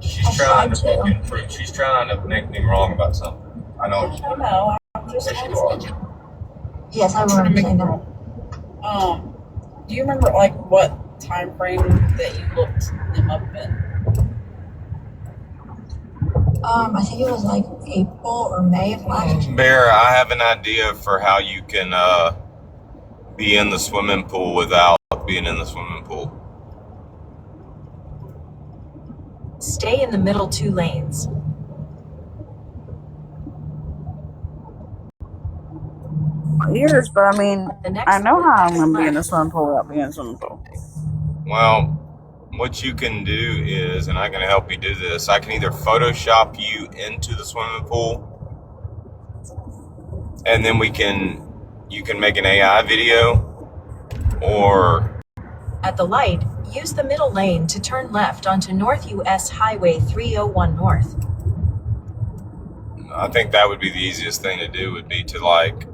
She's trying to make me wrong about something. I know. I don't know. I'm just Yes, you are. asking. Yes, I remember saying that. Do you remember like what time frame that you looked them up in? I think it was like April or May of last year. Bear, I have an idea for how you can be in the swimming pool without being in the swimming pool. Stay in the middle 2 lanes. Years, but I mean, The next I know how I'm turn gonna be in the left. swimming pool without being in the swimming pool. Well, what you can do is, and I can help you do this, I can either Photoshop you into the swimming pool, and then you can make an AI video, or At the light, use the middle lane to turn left onto North US Highway 301 North. I think that would be the easiest thing to do, would be to like,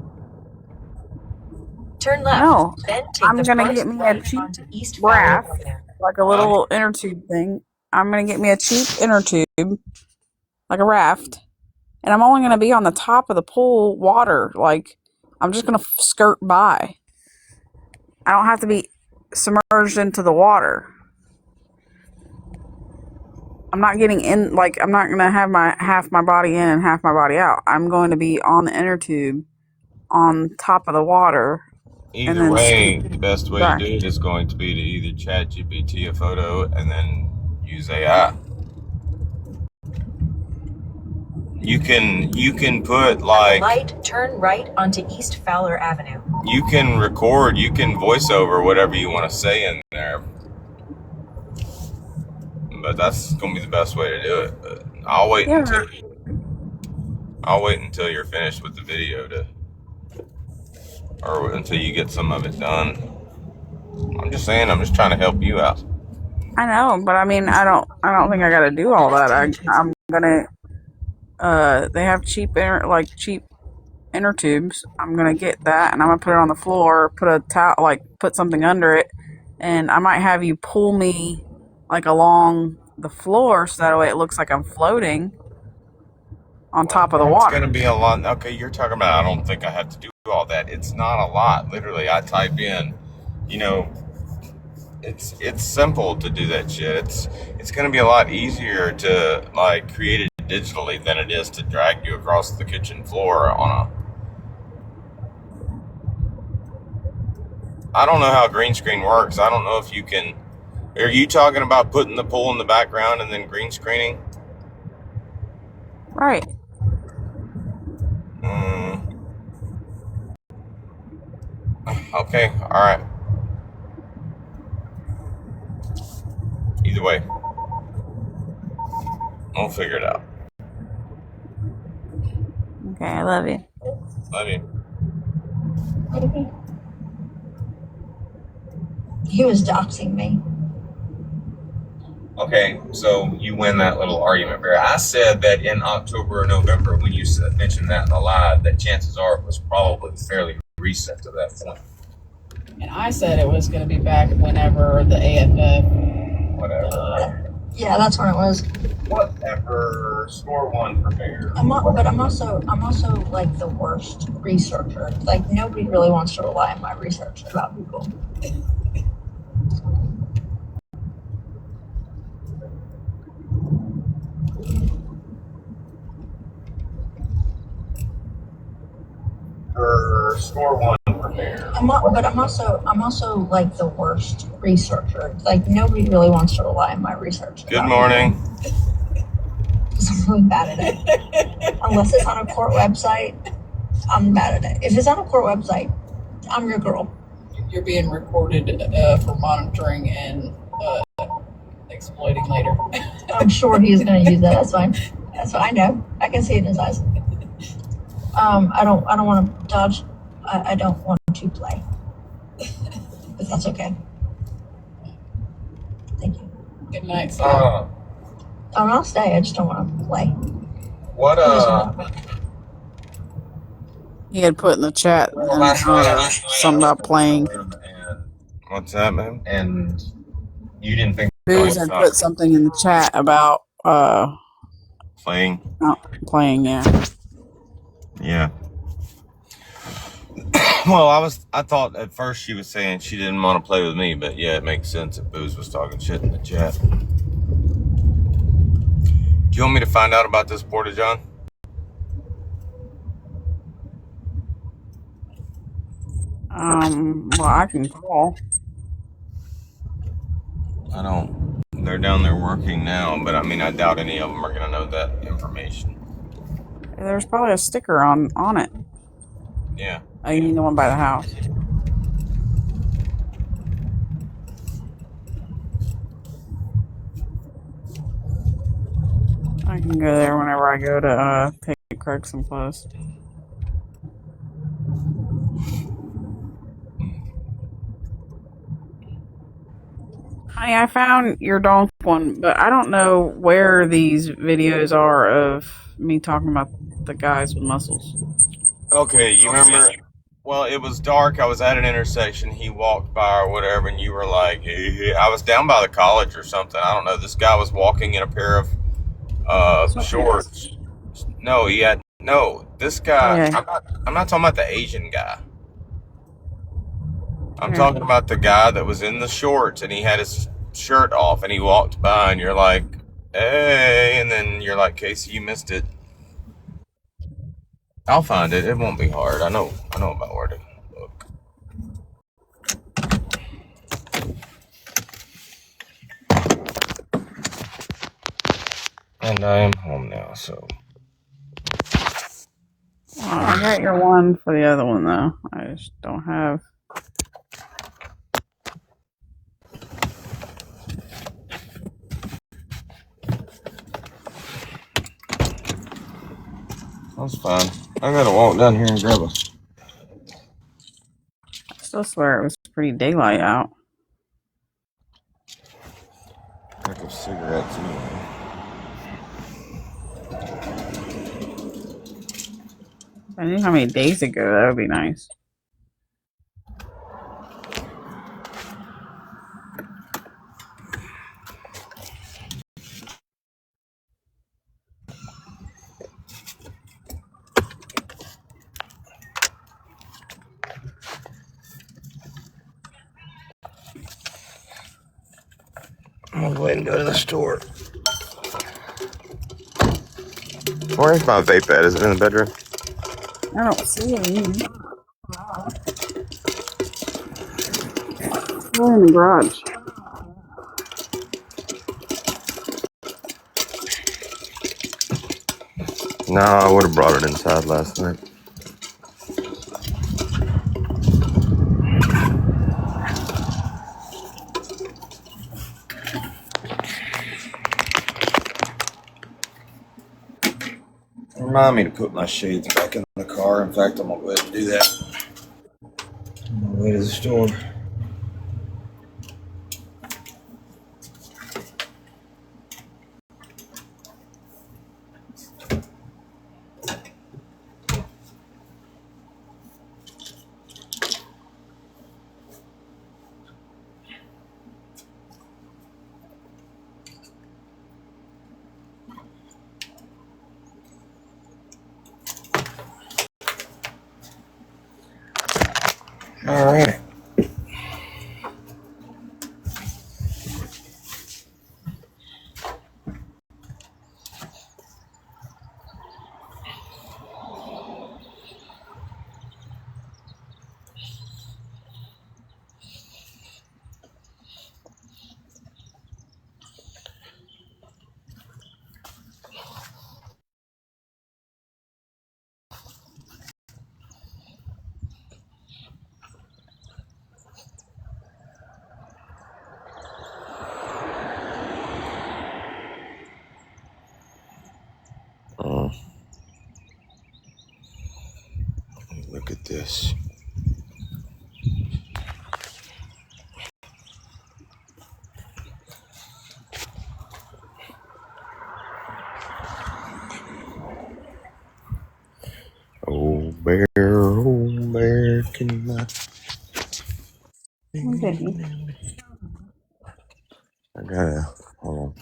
Turn left, No, then take I'm the gonna first get me a right cheap onto East Fowler raft, Avenue. like a little inner tube thing. I'm gonna get me a cheap inner tube, like a raft, and I'm only gonna be on the top of the pool water. Like, I'm just gonna skirt by. I don't have to be submerged into the water. I'm not getting in, like, I'm not gonna have my half my body in and half my body out. I'm going to be on the inner tube on top of the water. either way, the best way to do it is going to be to either chat GPT a photo and then use AI. You can put like, Light, turn right onto East Fowler Avenue. you can record, you can voice over whatever you want to say in there. But that's gonna be the best way to do it. But I'll wait until you're finished with the video or until you get some of it done. I'm just saying, I'm just trying to help you out. I know, but I mean, I don't think I gotta do all that. I'm gonna, they have cheap inner tubes. I'm gonna get that, and I'm gonna put it on the floor, put a towel, like put something under it, and I might have you pull me like along the floor so that way it looks like I'm floating on top of the water. It's gonna be a lot. Okay, you're talking about, I don't think I have to do all that. It's not a lot. Literally, I type in, it's simple to do that shit. It's gonna be a lot easier to like create it digitally than it is to drag you across the kitchen floor on I don't know how green screen works. I don't know if you can. Are you talking about putting the pool in the background and then green screening? Right. Okay, all right. Either way, we'll figure it out. Okay, I love you. Love you. He was doxing me. Okay, so you win that little argument, Barry. I said that in October or November, when you mentioned that in the live, that chances are it was probably fairly recent to that point. And I said it was going to be back whenever the AFF. Whatever. Yeah, that's when it was. Whatever. Score one for Bear. I'm also like the worst researcher. Like nobody really wants to rely on my research about people. Score one for Bear. I'm also like the worst researcher. Like nobody really wants to rely on my research. Good morning. Because I'm really bad at it. Unless it's on a court website, I'm bad at it. If it's on a court website, I'm your girl. You're being recorded for monitoring and exploiting later. I'm sure he's going to use that. That's fine. That's fine. I know. I can see it in his eyes. I don't want to dodge. I don't want to play. If that's okay. Thank you. Good night, sir. I'll stay. I just don't want to play. What He had put in the chat something about playing. And What's that, man? and you didn't think Booze had put something in the chat about Playing? playing. Yeah. Yeah. Well, I thought at first she was saying she didn't want to play with me, but yeah, it makes sense if Booze was talking shit in the chat. Do you want me to find out about this, Porta John? Well, I can call. I don't. They're down there working now, but I mean, I doubt any of them are going to know that information. There's probably a sticker on it. Yeah. Oh, you mean the one by the house? I can go there whenever I go to take Craig some clothes. Honey, I found your donk one, but I don't know where these videos are of me talking about the guys with muscles. Okay, you remember? Well, it was dark. I was at an intersection. He walked by or whatever, and you were like, hey. I was down by the college or something. I don't know. This guy was walking in a pair of shorts. No, he had no. This guy. Okay. I'm not talking about the Asian guy. I'm talking about the guy that was in the shorts and he had his shirt off and he walked by and you're like, hey, and then you're like, Casey, you missed it. I'll find it. It won't be hard. I know about where to look. And I am home now, so. I got your one for the other one, though. I just don't have. That's fine. I gotta walk down here and grab a. I still swear it was pretty daylight out. Pack of cigarettes anyway. If I knew how many days ago, that would be nice. I'm gonna go ahead and go to the store. Where's my vape at? Is it in the bedroom? I don't see it. We're in the garage. No, I would have brought it inside last night. Remind me to put my shades back in the car. In fact, I'm gonna go ahead and do that on my way to the store. All right. this. Oh bear, can I? I gotta, hold on.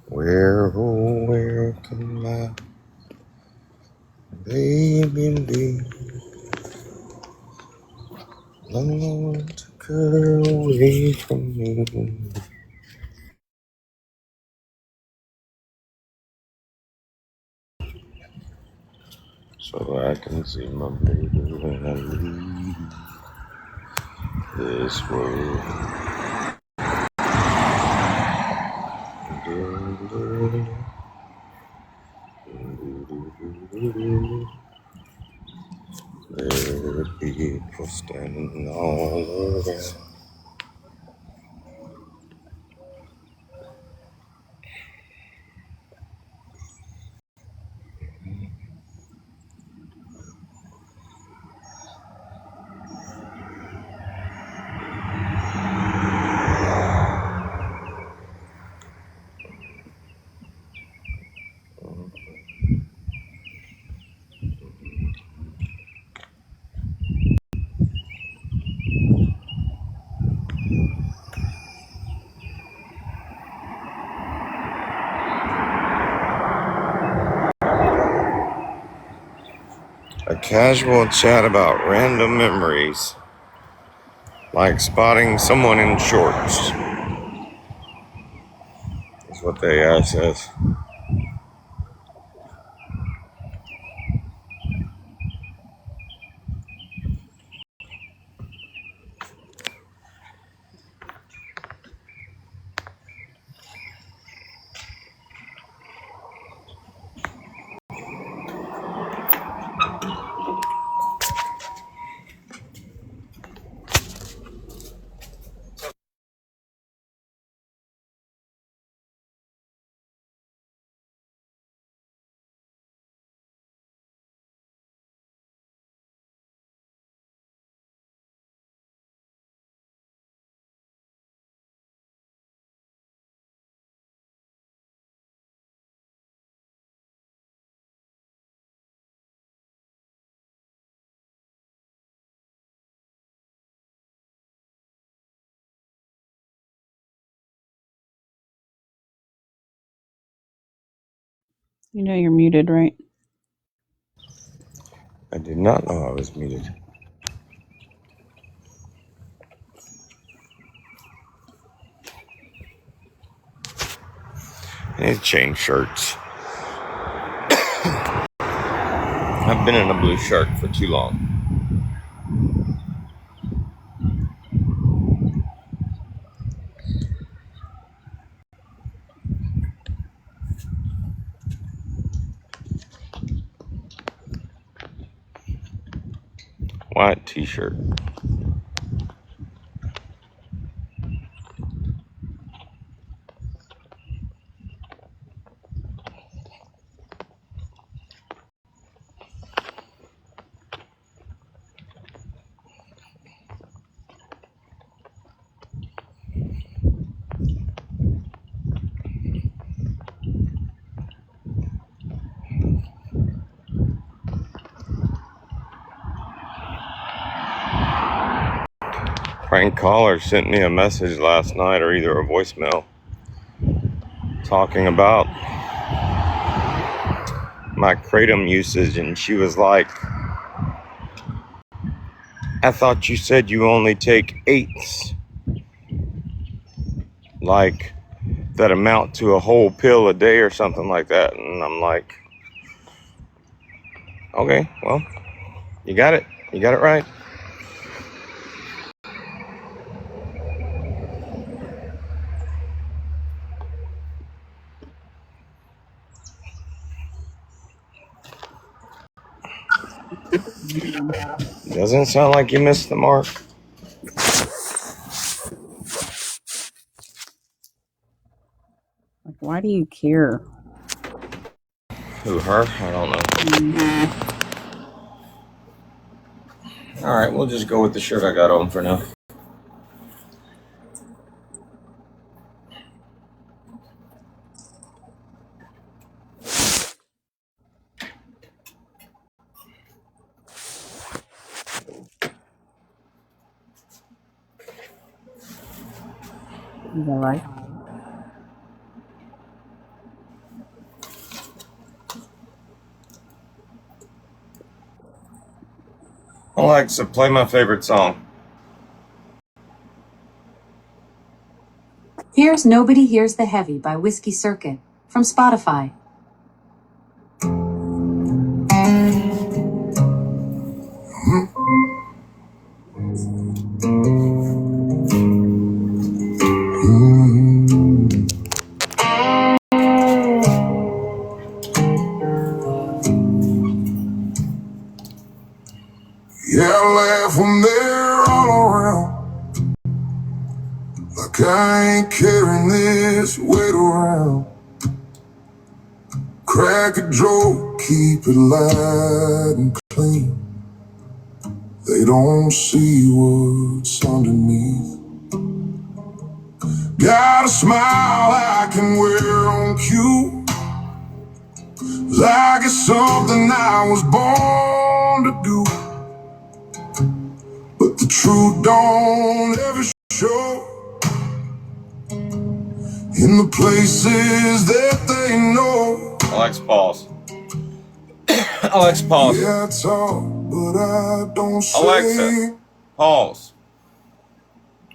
Where, oh, where can my baby be? Long took her away from me, so I can see my baby when I leave this world. There are people standing all around. A casual chat about random memories, like spotting someone in shorts, is what the AI says. You know you're muted, right? I did not know I was muted. I need to change shirts. I've been in a blue shirt for too long. White t-shirt. prank caller sent me a message last night, or either a voicemail, talking about my kratom usage, and she was like, I thought you said you only take 8s, like that amount to a whole pill a day or something like that. And I'm like, okay, well, you got it right. Doesn't sound like you missed the mark. Like, why do you care? Who, her? I don't know. Alright, we'll just go with the shirt I got on for now. Is that right? Alexa, play my favorite song. Here's Nobody Hears the Heavy by Whiskey Circuit from Spotify. Yeah, I laugh when they're all around, like I ain't carrying this weight around. Crack a joke, keep it light and clean. They don't see what's underneath. Got a smile I can wear on cue, like it's something I was born to do. But the truth don't ever show in the places that they know. Alexa, pause. Alexa, pause. Yeah, I talk, but I don't say. Alexa, pause.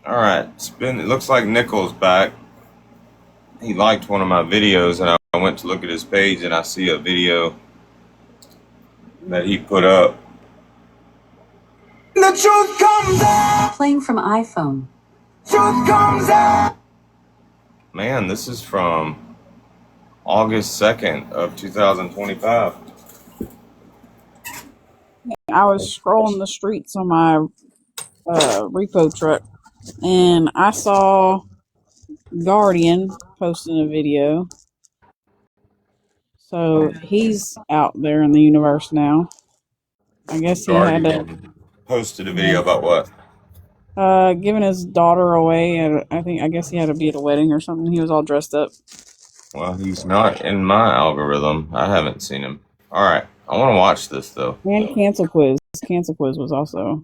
Alright, it looks like Nichols back. He liked one of my videos, and I went to look at his page, and I see a video that he put up. The truth comes out. Playing from iPhone. Truth comes out. Man, this is from August 2nd of 2025. I was scrolling the streets on my repo truck, and I saw Guardian posting a video. So he's out there in the universe now. I guess he had to Posted a video about what? giving his daughter away. I guess he had to be at a wedding or something. He was all dressed up. Well, he's not in my algorithm. I haven't seen him. Alright, I want to watch this, though. And Cancel Quiz. Cancel Quiz was also.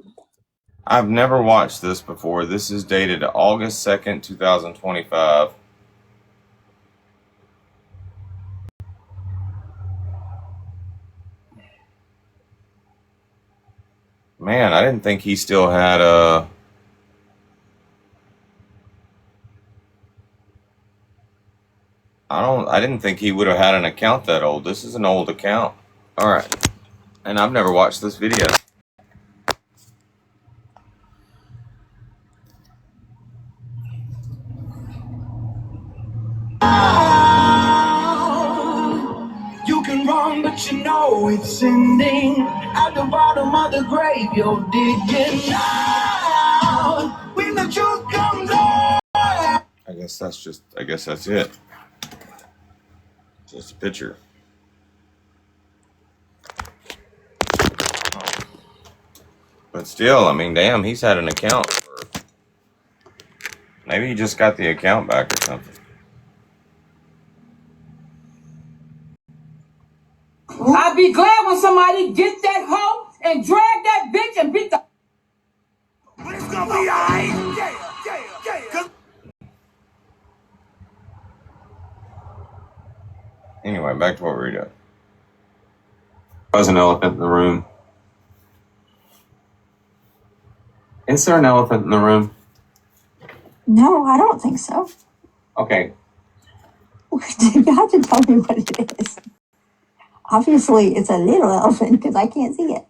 I've never watched this before. This is dated August 2nd, 2025. Man, I didn't think he still had a... I didn't think he would have had an account that old. This is an old account. Alright. And I've never watched this video. You can run, but you know it's ending. At the bottom of the grave, you're digging out. When the truth comes out. I guess that's it. Just a picture. But still, I mean, damn, he's had an account for... Maybe he just got the account back or something. I'd be glad when somebody get that hoe and drag that bitch and beat the... gonna be alright. Anyway, back to what we were doing. There was an elephant in the room. Is there an elephant in the room? No, I don't think so. Okay. You have to tell me what it is. Obviously, it's a little elephant because I can't see it.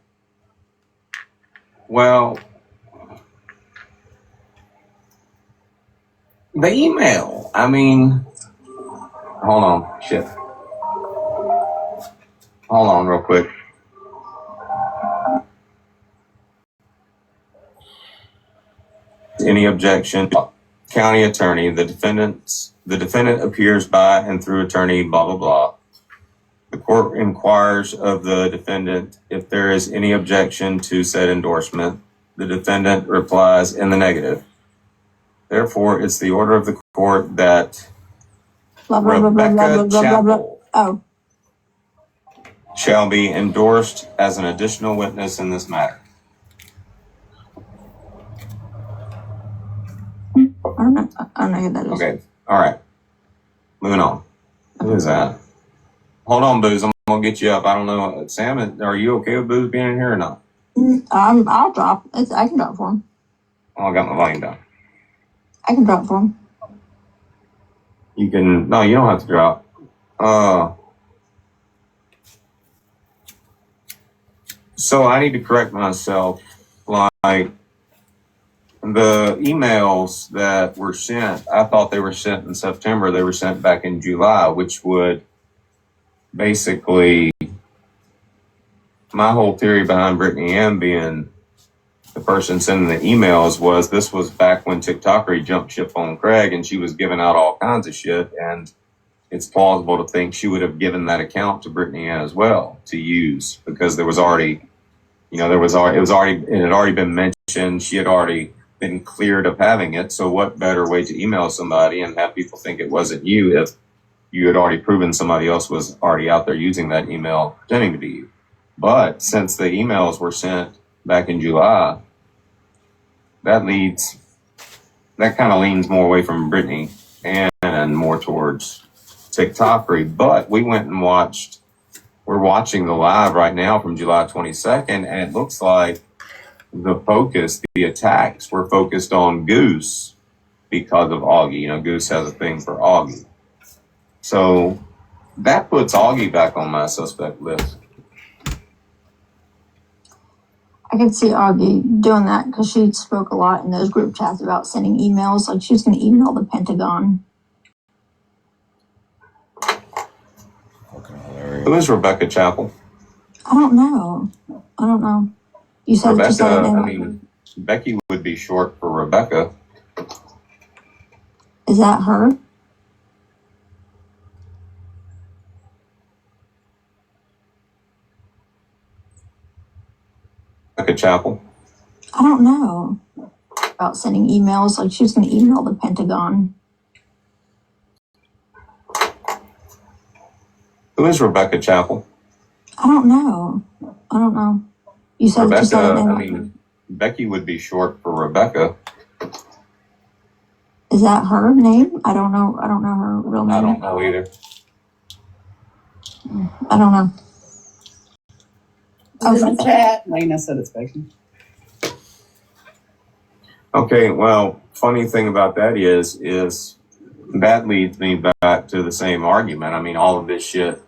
Well, the email. I mean, hold on. Shit. Hold on real quick. Any objection? County attorney, the defendant appears by and through attorney, blah, blah, blah. The court inquires of the defendant if there is any objection to said endorsement. The defendant replies in the negative. Therefore, it's the order of the court that Blah, blah, blah, blah, blah, blah, Rebecca blah, blah, blah. Chappell Oh, shall be endorsed as an additional witness in this matter. I don't know who that is. Okay, all right. Moving on. Who is that? Hold on, Booze. I'm going to get you up. I don't know. Sam, are you okay with Booze being in here or not? I'll drop. I can drop for him. Oh, I got my volume down. I can drop for him. You can... No, you don't have to drop. So I need to correct myself. Like, the emails that were sent, I thought they were sent in September. They were sent back in July, which would basically... My whole theory behind Brittany M being the person sending the emails was this was back when TikToker jumped ship on Craig and she was giving out all kinds of shit. And it's plausible to think she would have given that account to Brittany as well to use because there was already, it had already been mentioned. She had already been cleared of having it. So what better way to email somebody and have people think it wasn't you if you had already proven somebody else was already out there using that email pretending to be you. But since the emails were sent back in July, that kind of leans more away from Brittany and more towards TikTokery. But we went and we're watching the live right now from July 22nd, and it looks like the attacks were focused on Goose because of Augie. Goose has a thing for Augie. So that puts Augie back on my suspect list. I could see Augie doing that because she spoke a lot in those group chats about sending emails. Like she was going to email the Pentagon. Who is Rebecca Chappell? I don't know. You said Rebecca, you said her name. Becky would be short for Rebecca. Is that her? Rebecca Chappell. I don't know about sending emails. Like she was going to email the Pentagon. Who is Rebecca Chappell? I don't know. You said Rebecca, you said her name. Becky would be short for Rebecca. Is that her name? I don't know her real name. I don't know either. I don't know. In the chat, Lena said it's Becky. Okay, well, funny thing about that is that leads me back to the same argument. I mean, all of this shit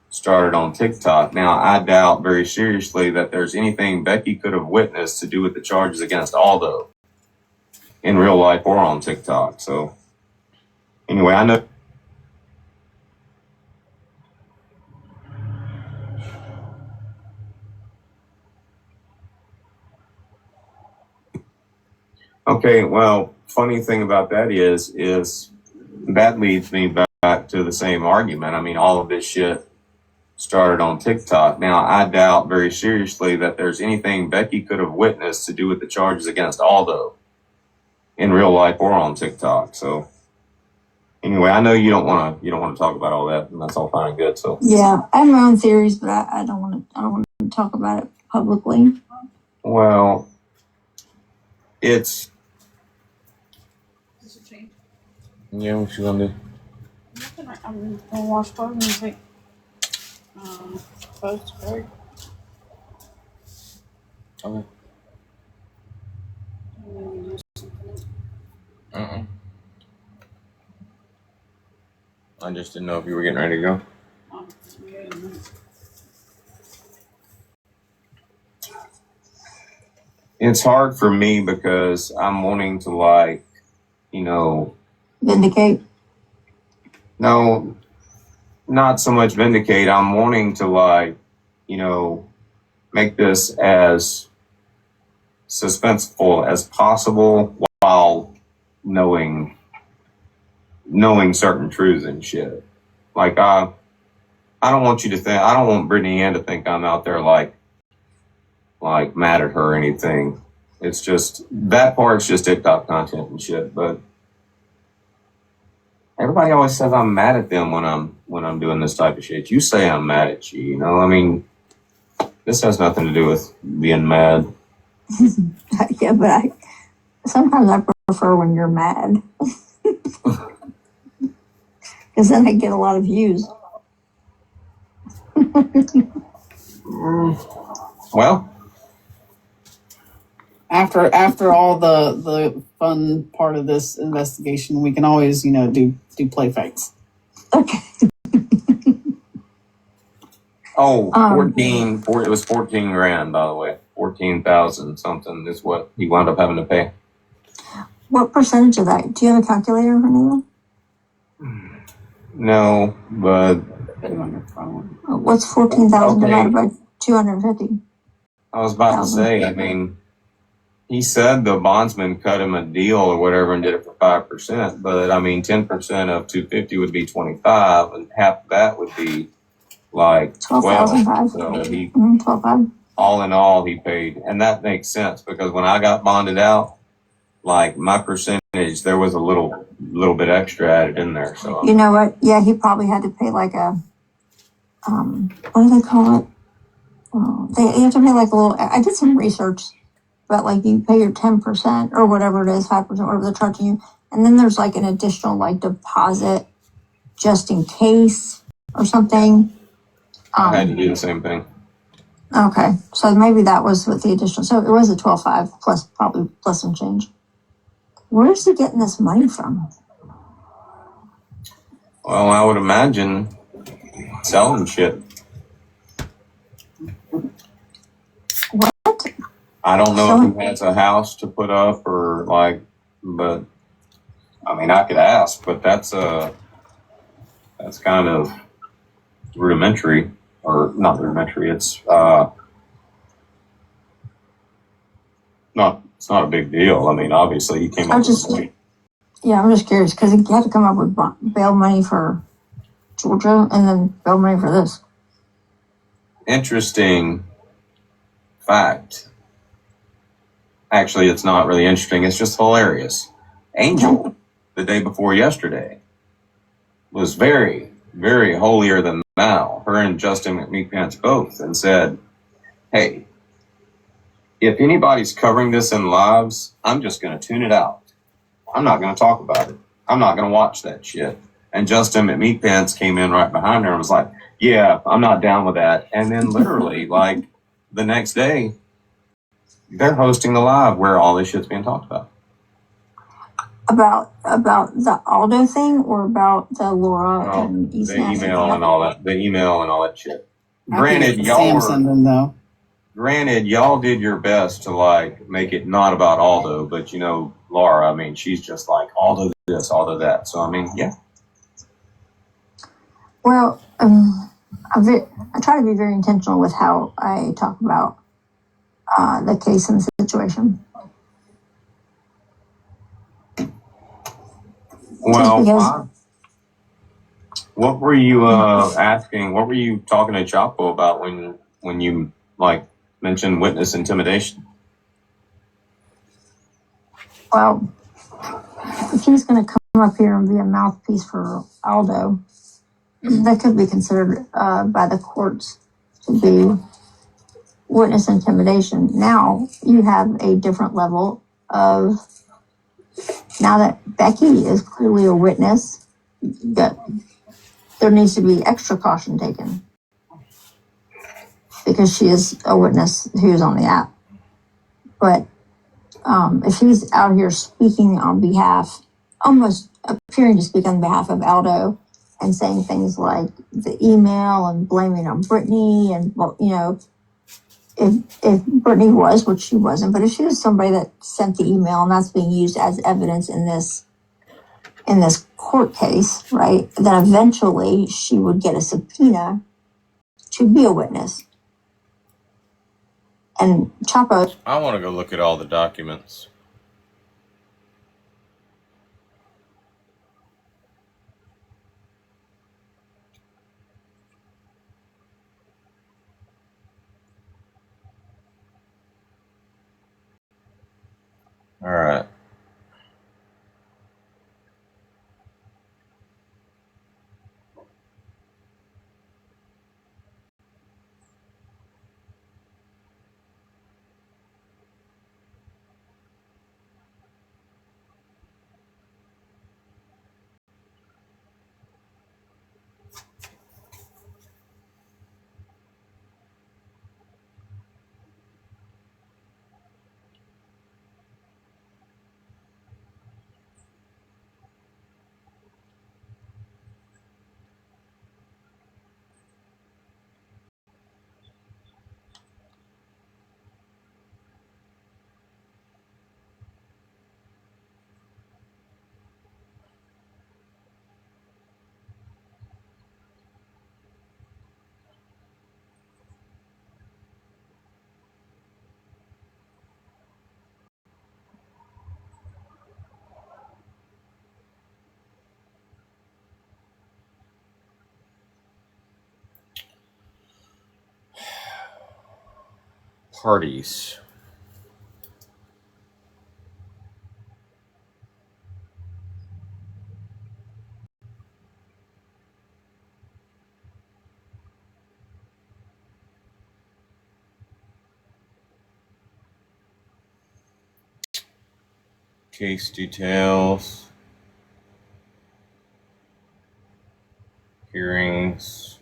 started on TikTok. Now, I doubt very seriously that there's anything Becky could have witnessed to do with the charges against Aldo in real life or on TikTok. So, anyway, I know. Okay, well, funny thing about that is that leads me back to the same argument. I mean, all of this shit started on TikTok. Now, I doubt very seriously that there's anything Becky could have witnessed to do with the charges against Aldo in real life or on TikTok. So, anyway, I know you don't want to talk about all that, and that's all fine and good. So, Yeah, I have my own theories, but I don't want to talk about it publicly. well, It's Does it change? yeah. What you gonna do? Nothing. I'm gonna wash clothes and take clothes to Greg. Okay. I just didn't know if you were getting ready to go. It's hard for me because I'm wanting to, like, you know, Vindicate. no, not so much vindicate. I'm wanting to, like, you know, make this as suspenseful as possible while knowing certain truths and shit. Like, I don't want you to think, I don't want Brittany Ann to think I'm out there like mad at her or anything. It's just, that part's just TikTok content and shit, but everybody always says I'm mad at them when I'm doing this type of shit. You say I'm mad at you, you know? I mean, this has nothing to do with being mad. Yeah, but sometimes I prefer when you're mad. Because then I get a lot of views. Well, After all the fun part of this investigation, we can always, do play fights. Okay. Oh, 14, it was 14 grand, by the way. 14,000 something is what he wound up having to pay. What percentage of that? Do you have a calculator for me? No, but what's 14,000 divided by 250? I was about to say, I mean, he said the bondsman cut him a deal or whatever and did it for 5%, but I mean, 10% of 250 would be 25, and half of that would be like 12. So he, 12,500. all in all, he paid, and that makes sense because when I got bonded out, like my percentage, there was a little bit extra added in there. So you know what? Yeah, he probably had to pay like a what do they call it? You have to pay like a little. I did some research, but like you pay your 10% or whatever it is, 5%, whatever they're charging you, and then there's like an additional like deposit just in case or something. I had to do the same thing. Okay, so maybe that was with the additional. So it was a 12.5 plus, probably plus some change. Where's he getting this money from? Well, I would imagine selling shit. What? I don't know if he has a house to put up or like, but I mean, I could ask, but that's kind of rudimentary, or not rudimentary. It's it's not a big deal. I mean, obviously he came up with money. Yeah, I'm just curious because he had to come up with bail money for Georgia and then bail money for this. Interesting fact. Actually, it's not really interesting. It's just hilarious. Angel, the day before yesterday, was very, very holier than thou. Her and Justin McMeekpants both, and said, "Hey, if anybody's covering this in lives, I'm just going to tune it out. I'm not going to talk about it. I'm not going to watch that shit." And Justin McMeekpants came in right behind her and was like, "Yeah, I'm not down with that." And then literally, like, the next day, they're hosting the live where all this shit's being talked about. About the Aldo thing or about the Laura and East the email and all that. The email and all that shit. Granted, y'all did your best to like make it not about Aldo, but you know, Laura, I mean, she's just like Aldo this, Aldo that. So I mean, yeah. Well, I try to be very intentional with how I talk about the case and the situation. Well, what were you asking? What were you talking to Chapo about when you like mentioned witness intimidation? Well, if he's going to come up here and be a mouthpiece for Aldo, that could be considered by the courts to be witness intimidation. Now you have a different level of, now that Becky is clearly a witness, that there needs to be extra caution taken because she is a witness who's on the app. But if he's out here speaking on behalf, almost appearing to speak on behalf of Aldo and saying things like the email and blaming on Brittany and, well, you know, if Brittany was, which she wasn't, but if she was somebody that sent the email and that's being used as evidence in this court case, right, then eventually she would get a subpoena to be a witness. And Chapo, I want to go look at all the documents. All right. Parties. Case details. Hearings.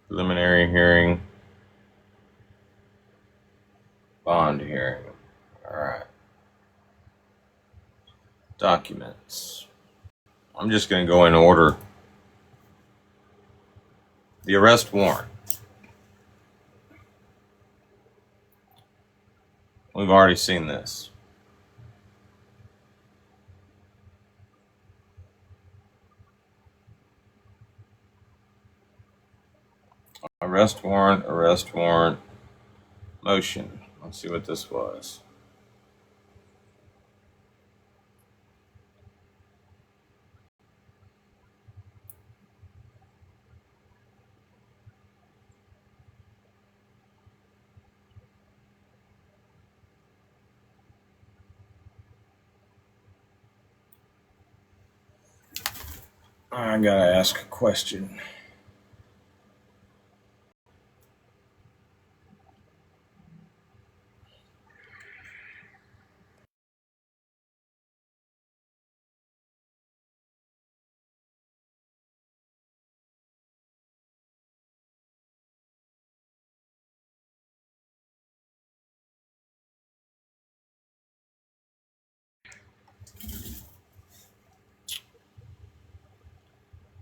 Preliminary hearing. Bond hearing. All right. Documents. I'm just going to go in order. The arrest warrant. We've already seen this. Arrest warrant, motion. Let's see what this was. I gotta ask a question.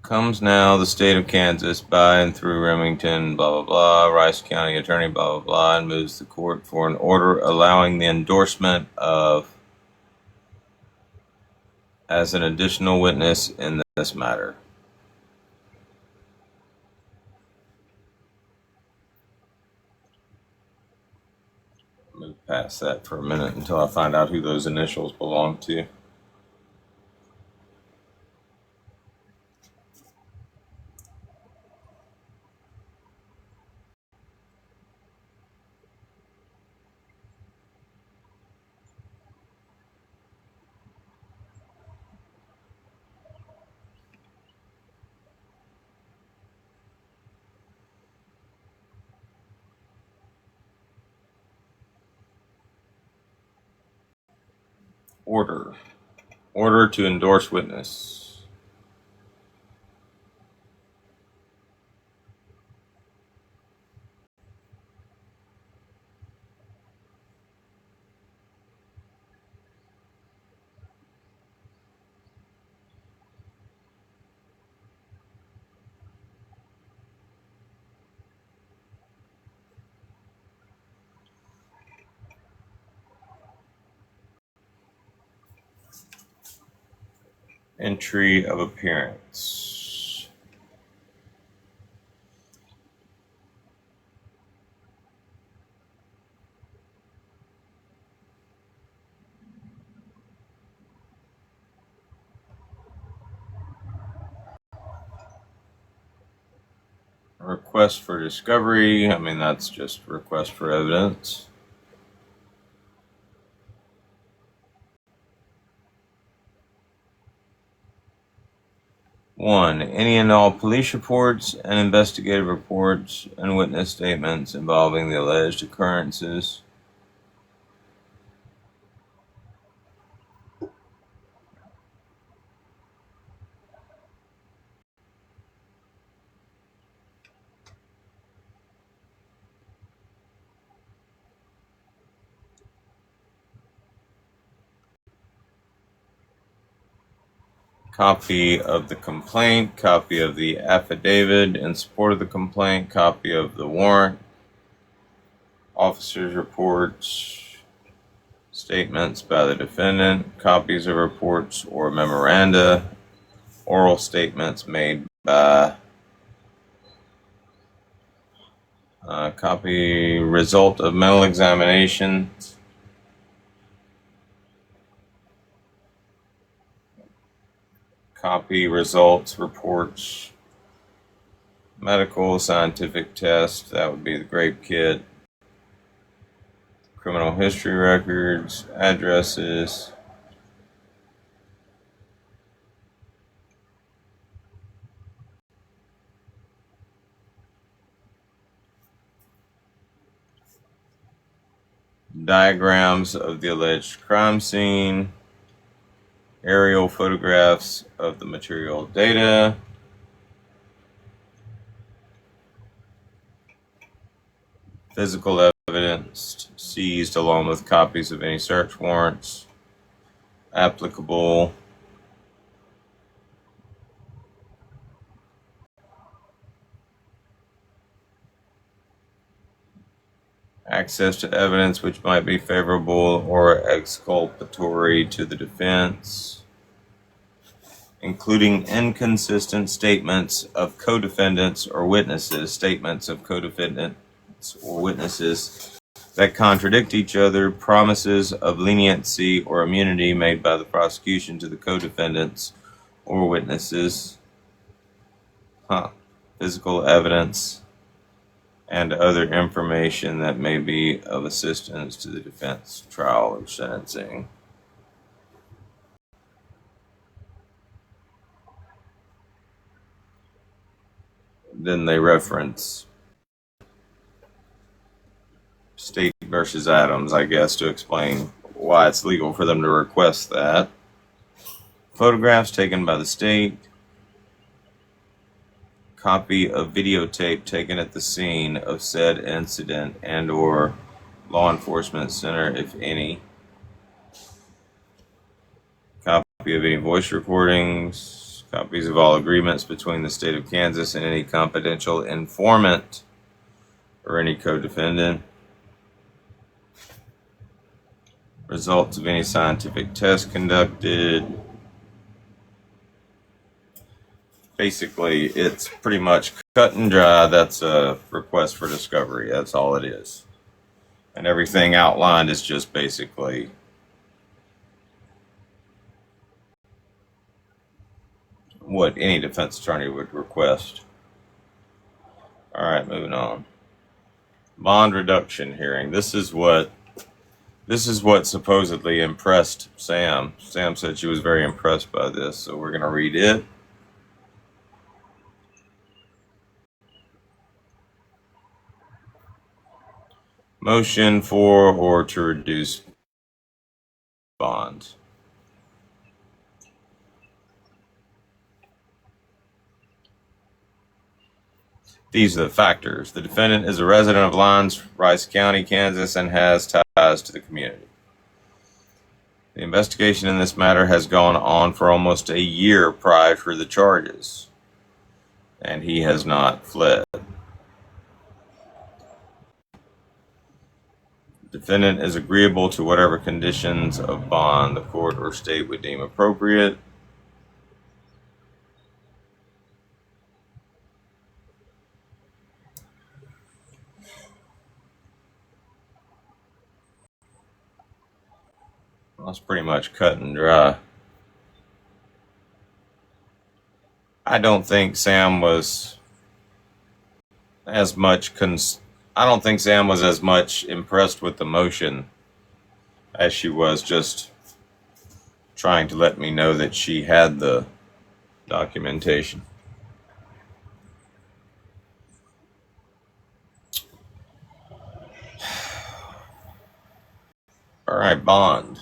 Comes now the state of Kansas by and through Remington, blah, blah, blah, Rice County Attorney, blah, blah, blah, and moves the court for an order allowing the endorsement of as an additional witness in this matter. Move past that for a minute until I find out who those initials belong to. Order. Order to endorse witness. Entry of appearance. Request for discovery. I mean, that's just request for evidence. One, any and all police reports and investigative reports and witness statements involving the alleged occurrences. Copy of the complaint, copy of the affidavit in support of the complaint, copy of the warrant, officers' reports, statements by the defendant, copies of reports or memoranda, oral statements made by copy result of mental examination, copy results, reports, medical, scientific test, that would be the grape kit, criminal history records, addresses, diagrams of the alleged crime scene, aerial photographs of the material data, physical evidence seized along with copies of any search warrants applicable, access to evidence which might be favorable or exculpatory to the defense, including inconsistent statements of co-defendants or witnesses, statements of co-defendants or witnesses that contradict each other, promises of leniency or immunity made by the prosecution to the co-defendants or witnesses, physical evidence, and other information that may be of assistance to the defense, trial, or sentencing. Then they reference State versus Adams, I guess, to explain why it's legal for them to request that. Photographs taken by the state. Copy of videotape taken at the scene of said incident and or law enforcement center, if any. Copy of any voice recordings. Copies of all agreements between the state of Kansas and any confidential informant or any co-defendant. Results of any scientific test conducted. Basically, it's pretty much cut and dry. That's a request for discovery. That's all it is. And everything outlined is just basically what any defense attorney would request. All right, moving on. Bond reduction hearing. This is what supposedly impressed Sam. Sam said she was very impressed by this, so we're going to read it. Motion for or to reduce bond. These are the factors. The defendant is a resident of Lyons, Rice County, Kansas, and has ties to the community. The investigation in this matter has gone on for almost a year prior to the charges, and he has not fled. The defendant is agreeable to whatever conditions of bond the court or state would deem appropriate. That's pretty much cut and dry. I don't think Sam was as much impressed with the motion as she was just trying to let me know that she had the documentation. All right, bond.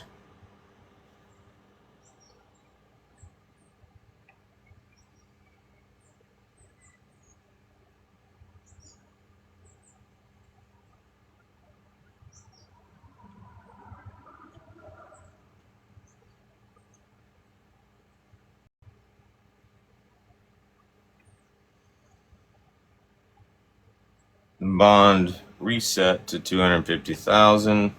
Bond reset to $250,000.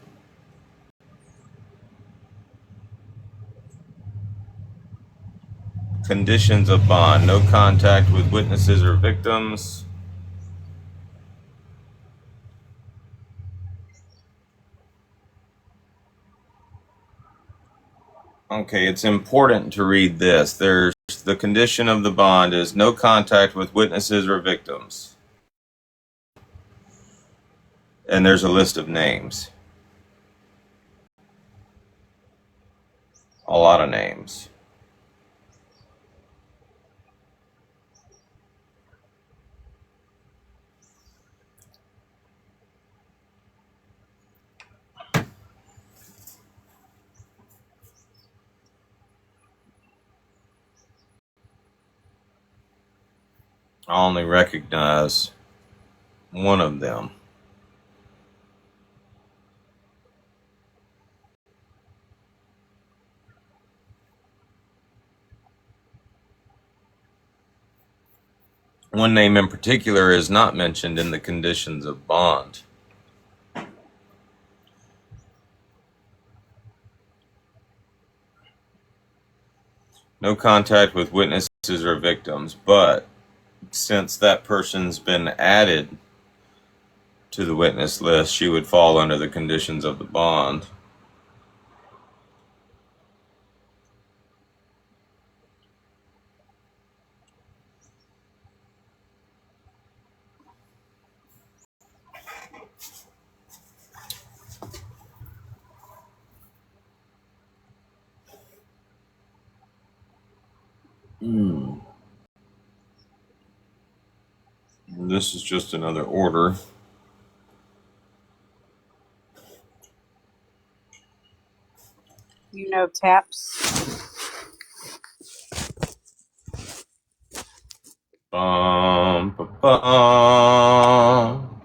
Conditions of bond: no contact with witnesses or victims. Okay, it's important to read this. There's the condition of the bond is no contact with witnesses or victims. And there's a list of names. A lot of names. I only recognize one of them. One name in particular is not mentioned in the conditions of bond. No contact with witnesses or victims, but since that person's been added to the witness list, she would fall under the conditions of the bond. This is just another order. You know taps. Bum, ba, bum.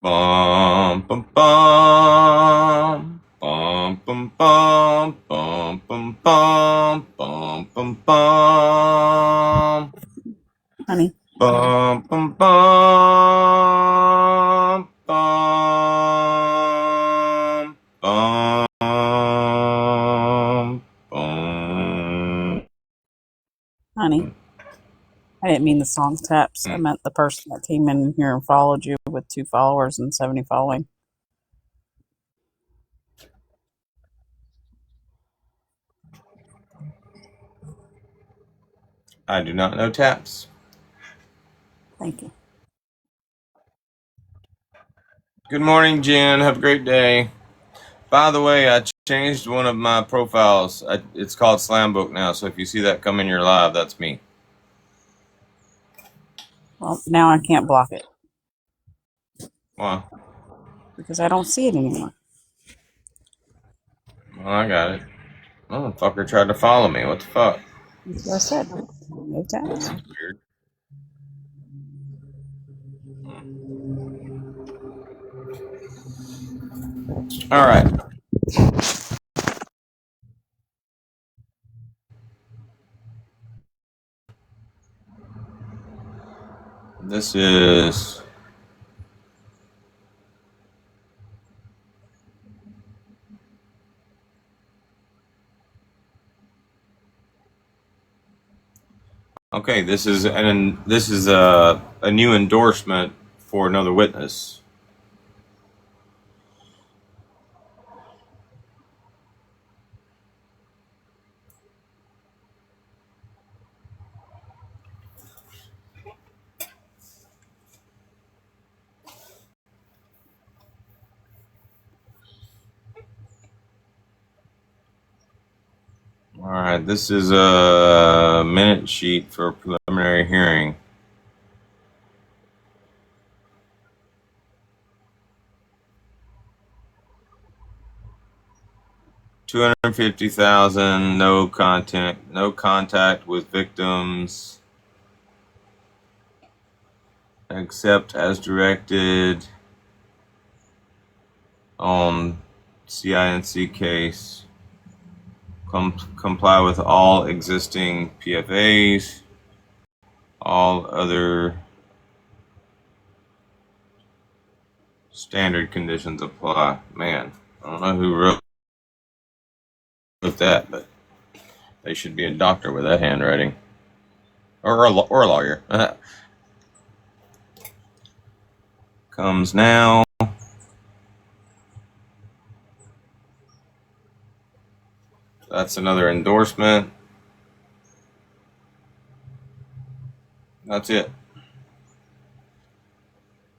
Bum, bum, bum. Bum, bum, bum. Bum, bum, bum. Bum, bum, bum. Honey. Bum, bum, bum. Bum, bum, bum. Honey. I didn't mean the song taps. I meant the person that came in here and followed you with 2 followers and 70 following. I do not know taps. Thank you. Good morning, Jen. Have a great day. By the way, I changed one of my profiles. It's called Slambook now, so if you see that come in your live, that's me. Well, now I can't block it. Why? Because I don't see it anymore. Well, I got it. Oh, fucker tried to follow me. What the fuck? That's what I said. No taps. That's weird. All right. This is okay. This is a new endorsement for another witness. All right, this is a minute sheet for a preliminary hearing. $250,000. No contact with victims, except as directed on CINC case. Comply with all existing PFAs. All other standard conditions apply. Man, I don't know who wrote that, but they should be a doctor with that handwriting, or a lawyer. Comes now. That's another endorsement. That's it.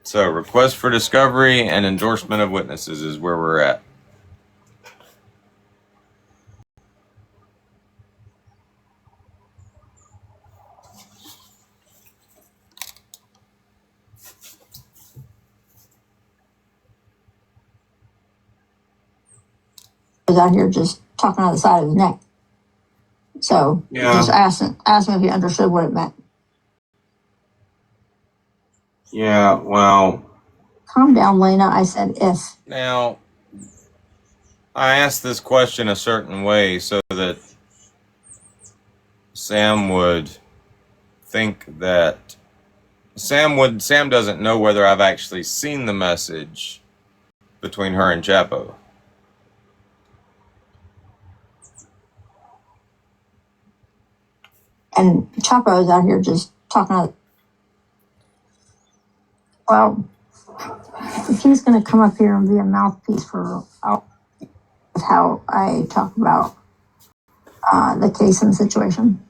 So, request for discovery and endorsement of witnesses is where we're at. Out here just talking out the side of his neck. So just ask him if he understood what it meant. Yeah, well. Calm down, Lena. I said if. Now, I asked this question a certain way so that Sam would think that Sam doesn't know whether I've actually seen the message between her and Chapo. And Chapo's out here just talking out. Well, if he's going to come up here and be a mouthpiece for how I talk about the case and the situation.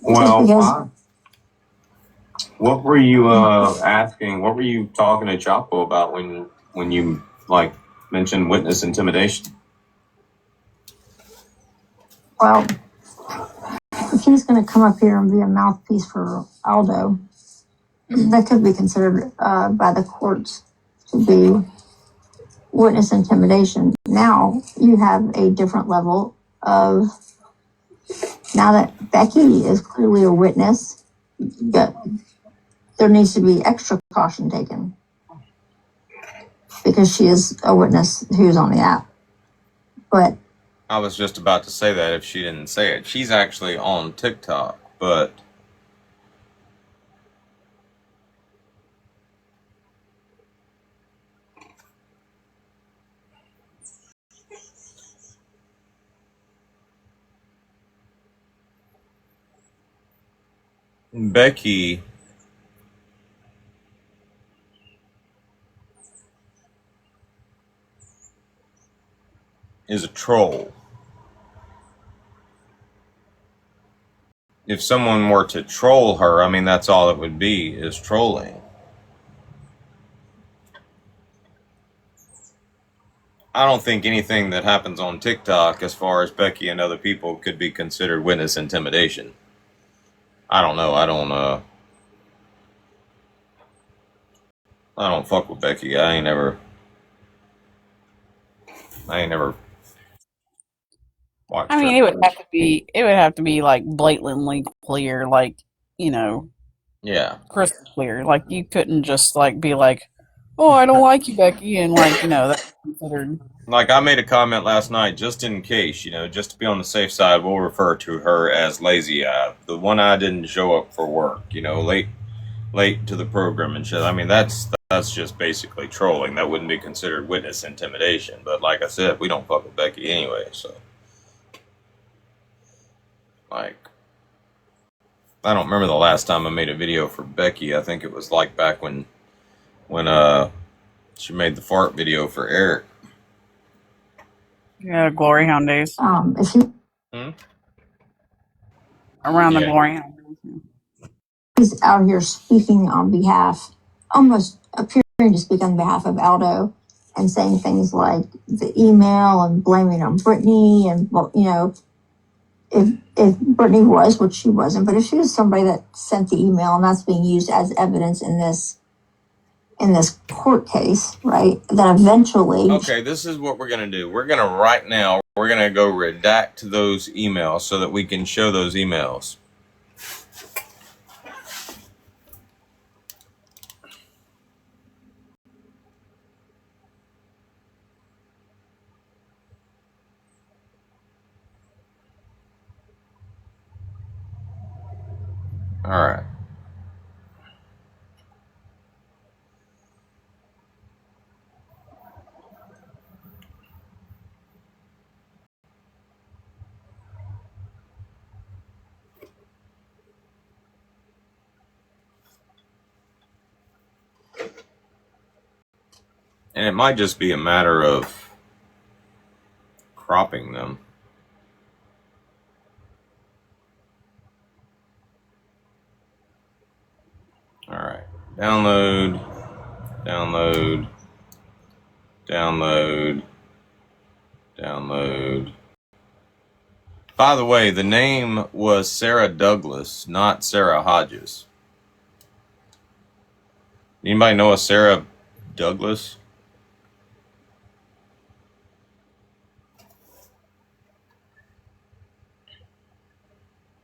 Well, what were you asking? What were you talking to Chapo about when you mentioned witness intimidation? Well, if he's going to come up here and be a mouthpiece for Aldo, that could be considered by the courts to be witness intimidation. Now you have a different level of, now that Becky is clearly a witness, there needs to be extra caution taken because she is a witness who's on the app. But I was just about to say that if she didn't say it. She's actually on TikTok, but Becky is a troll. If someone were to troll her, I mean, that's all it would be, is trolling. I don't think anything that happens on TikTok as far as Becky and other people could be considered witness intimidation. I don't know. I don't fuck with Becky. I ain't never watched I mean, her. it would have to be like blatantly clear. Like you know, Yeah. crystal clear. Like you couldn't just like be like, "Oh, I don't like you, Becky," and like that's considered. Like I made a comment last night, just in case, just to be on the safe side, we'll refer to her as Lazy Eye. The one eye didn't show up for work, late to the program and shit. I mean, that's just basically trolling. That wouldn't be considered witness intimidation. But like I said, we don't fuck with Becky anyway, so like I don't remember the last time I made a video for Becky. I think it was like back when she made the fart video for Eric. Yeah, Glory Hound days. If she Around the Yeah. Glory Hound days. was out here speaking on behalf, almost appearing to speak on behalf of Aldo and saying things like the email and blaming on Brittany and, well, if Brittany was, which she wasn't, but if she was somebody that sent the email and that's being used as evidence in this court case, right? Then eventually, Okay, this is what we're gonna do. We're gonna we're gonna go redact those emails so that we can show those emails. All right. And it might just be a matter of cropping them. All right. Download, download, download, download. By the way, the name was Sarah Douglas, not Sarah Hodges. Anybody know a Sarah Douglas?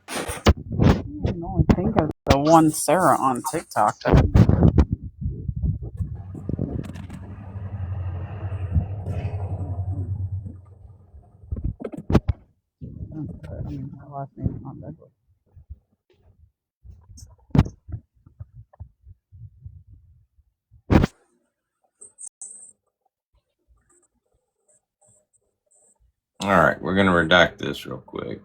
I can only think of the one Sarah on TikTok. Her last name is not Douglas. All right, we're going to redact this real quick.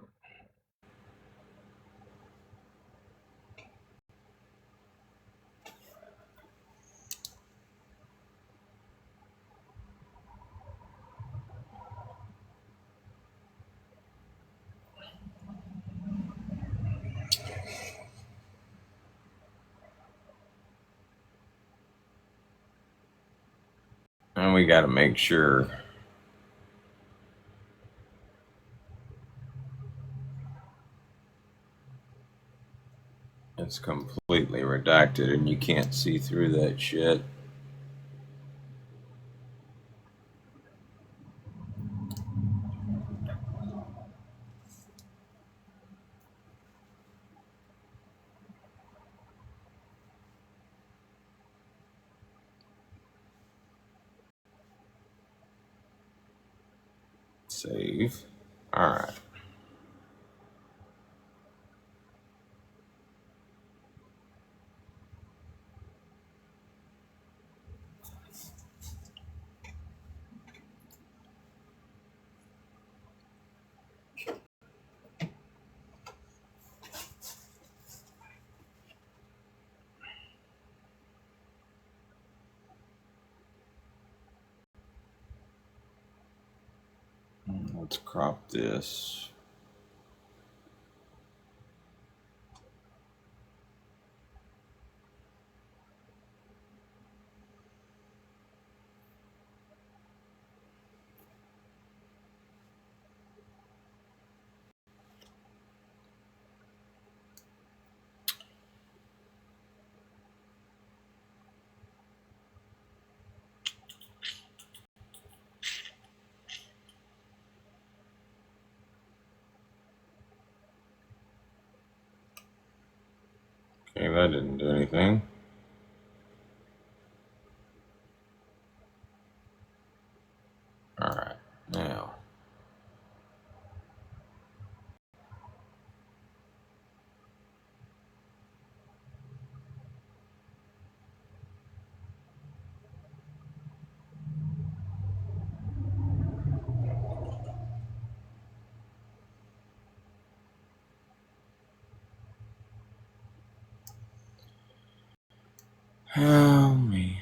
And we got to make sure it's completely redacted and you can't see through that shit. Save. All right. Let's crop this. Okay, that didn't do anything. Alright, now. Oh, man.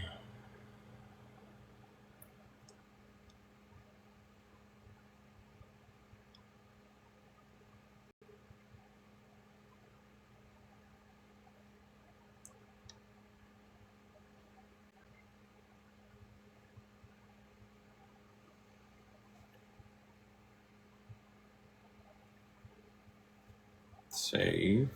Save.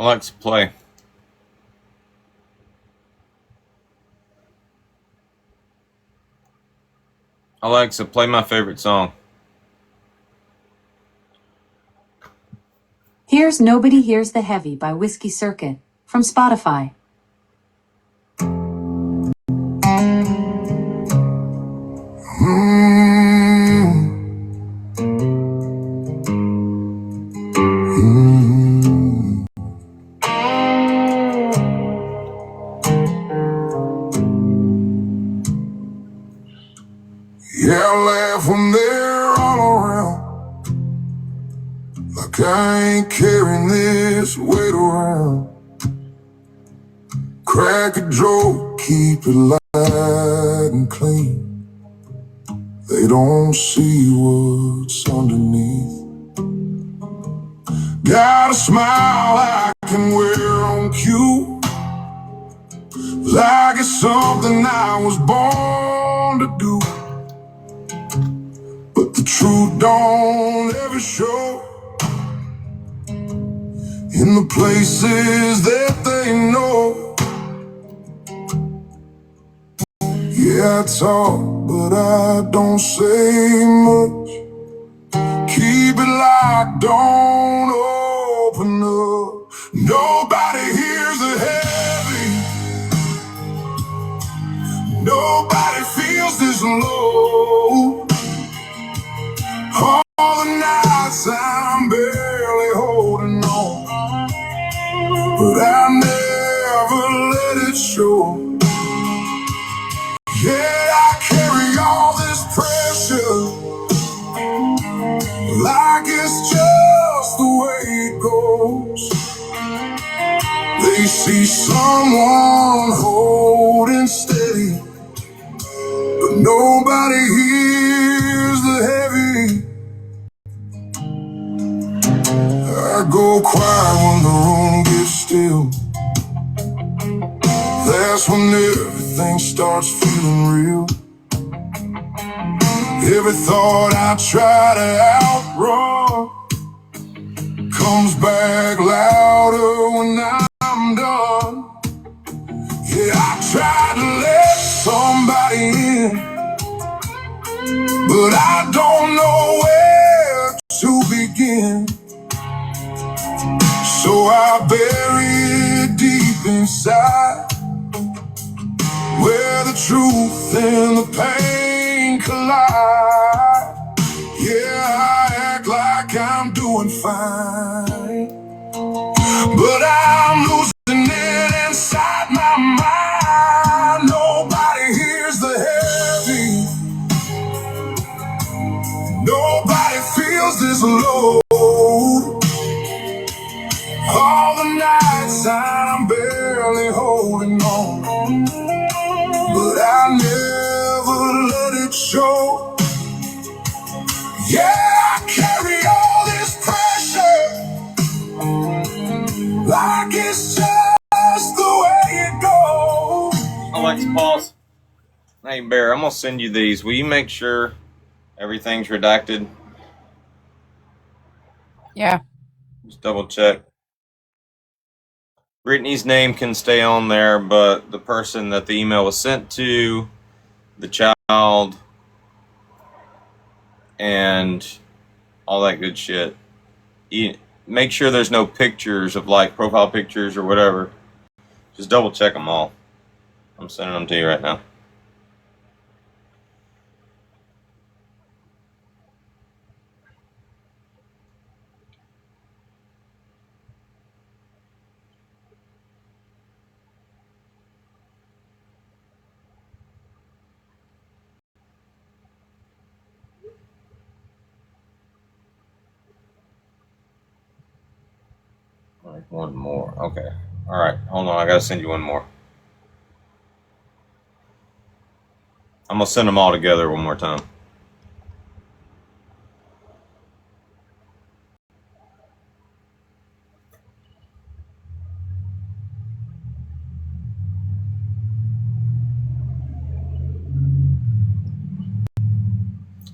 Alexa, play. Alexa, play my favorite song. Here's Nobody Hears the Heavy by Whiskey Circuit from Spotify. Yeah, I laugh when they're all around, like I ain't carrying this weight around. Crack a joke, keep it light and clean. They don't see what's underneath. Got a smile I can wear on cue, like it's something I was born to do. But the truth don't ever show in the places that they know. Yeah, I talk, but I don't say much. Keep it locked, don't open up. Nobody hears the heavy. Nobody feels this low. All the nights I'm barely holding on, but I never let it show. Yeah, I carry all this pressure, like it's just the way it goes. They see someone holding steady, but nobody hears the heavy. I go quiet when the room gets still. That's when everything starts feeling real. Every thought I try to outrun comes back louder when I'm done. Yeah, I tried to let somebody in, but I don't know where to begin. So I bury it deep inside, where the truth and the pain collide. Yeah, I act like I'm doing fine, but I'm losing it inside my mind. Nobody hears the heavy. Nobody feels this load. All the nights I'm barely holding on, but I never let it show. Yeah, I carry all this pressure, Pause. Hey, Bear, I'm going to send you these. Will you make sure everything's redacted? Yeah. Just double check. Brittany's name can stay on there, but the person that the email was sent to, the child, and all that good shit. Make sure there's no pictures of like profile pictures or whatever. Just double check them all. I'm sending them to you right now. All right, one more. Okay. All right. Hold on. I gotta send you one more. I'm gonna send them all together one more time.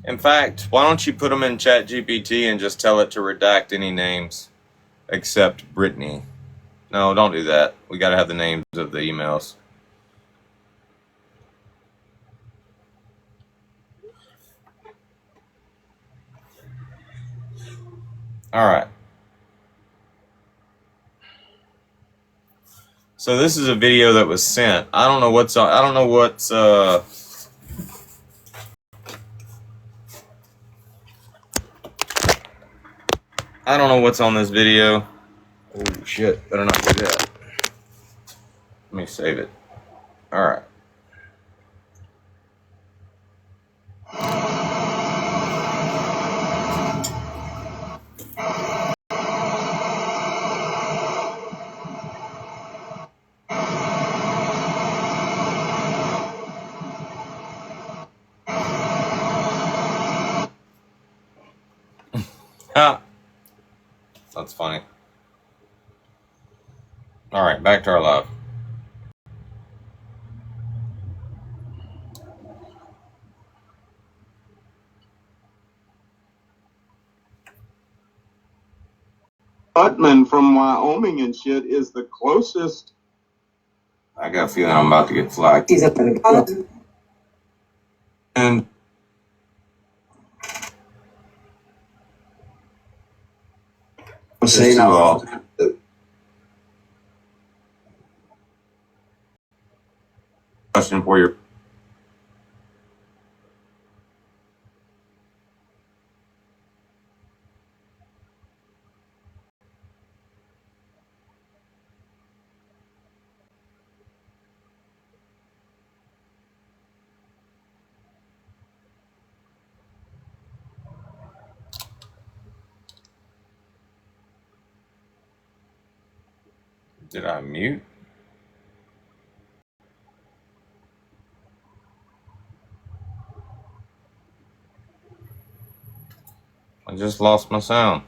In fact, why don't you put them in ChatGPT and just tell it to redact any names except Brittany? No, don't do that. We gotta have the names of the emails. All right. So this is a video that was sent. I don't know what's on. I don't know what's. I don't know what's on this video. Oh shit! Better not do that. Let me save it. All right. Ha! That's funny. All right, back to our live. Putman from Wyoming and shit is the closest. I got a feeling I'm about to get flagged. And Say no. Question for you. Did I mute? I just lost my sound.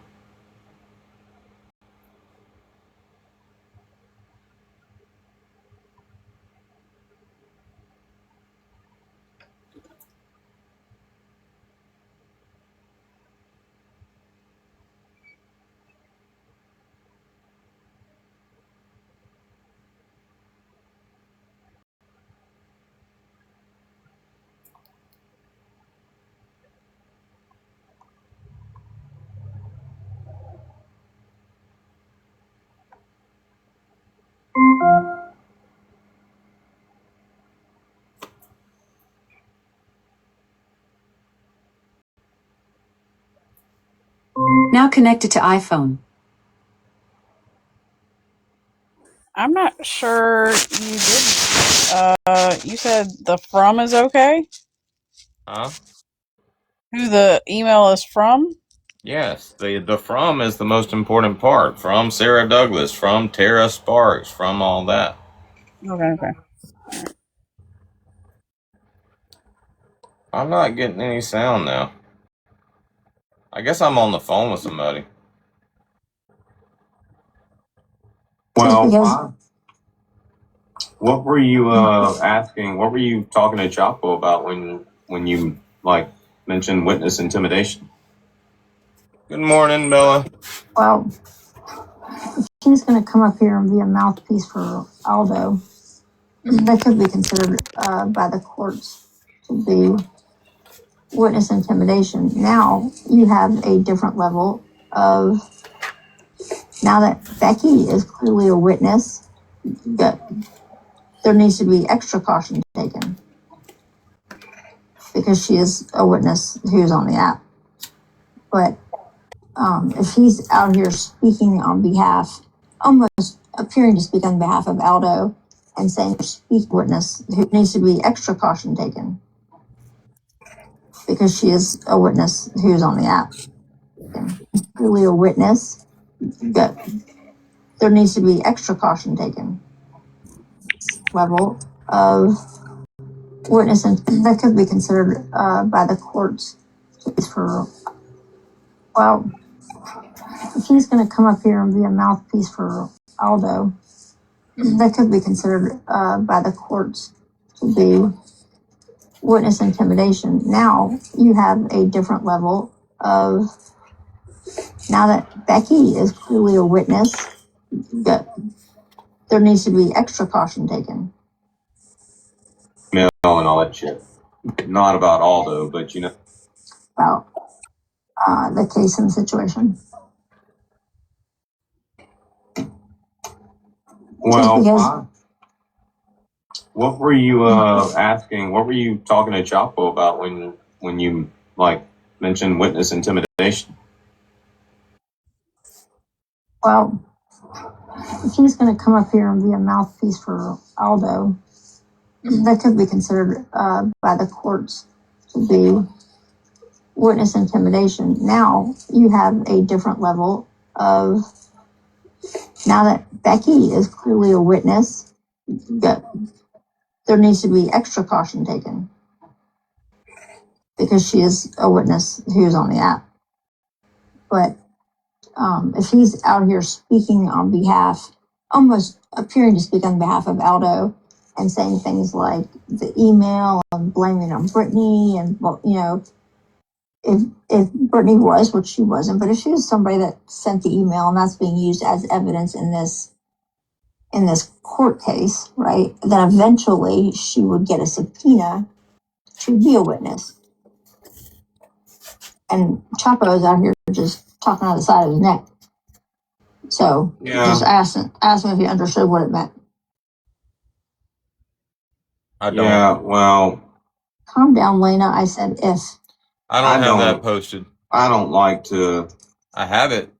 Now connected to iPhone. I'm not sure you did. You said the from is okay? Huh? Who the email is from? Yes, the from is the most important part. From Sarah Douglas, from Tara Sparks, from all that. Okay. I'm not getting any sound now. I guess I'm on the phone with somebody. Well, What were you asking? What were you talking to Chapo about when you like mentioned witness intimidation? Good morning, Bella. Well, she's going to come up here and be a mouthpiece for Aldo. That could be considered by the courts to be witness intimidation. Now you have a different level of, now that Becky is clearly a witness, that there needs to be extra caution taken because she is a witness who's on the app. But if he's out here speaking on behalf, almost appearing to speak on behalf of Aldo and saying speak witness, who needs to be extra caution taken because she is a witness who's on the app. Clearly a witness, that there needs to be extra caution taken. Level of witness, and that could be considered by the courts for, well, if he's going to come up here and be a mouthpiece for Aldo, that could be considered by the courts to be witness intimidation. Now you have a different level of, now that Becky is clearly a witness, that there needs to be extra caution taken. Mail and all that shit. Not about Aldo, but you know. About the case and situation. Well, what were you asking? What were you talking to Chapo about when you like mentioned witness intimidation? Well, if he's going to come up here and be a mouthpiece for Aldo, that could be considered by the courts to be witness intimidation. Now you have a different level of, now that Becky is clearly a witness, that there needs to be extra caution taken because she is a witness who's on the app. But if he's out here speaking on behalf, almost appearing to speak on behalf of Aldo and saying things like the email and blaming on Brittany, and, well, you know, if Brittany was, which she wasn't, but if she was somebody that sent the email and that's being used as evidence in this court case, right, then eventually she would get a subpoena to be a witness. And Chapo is out here just talking out of the side of his neck. So just ask him if he understood what it meant. I don't. Yeah, well. Calm down, Lena. I said if. I don't have that posted. I don't like to. I have it.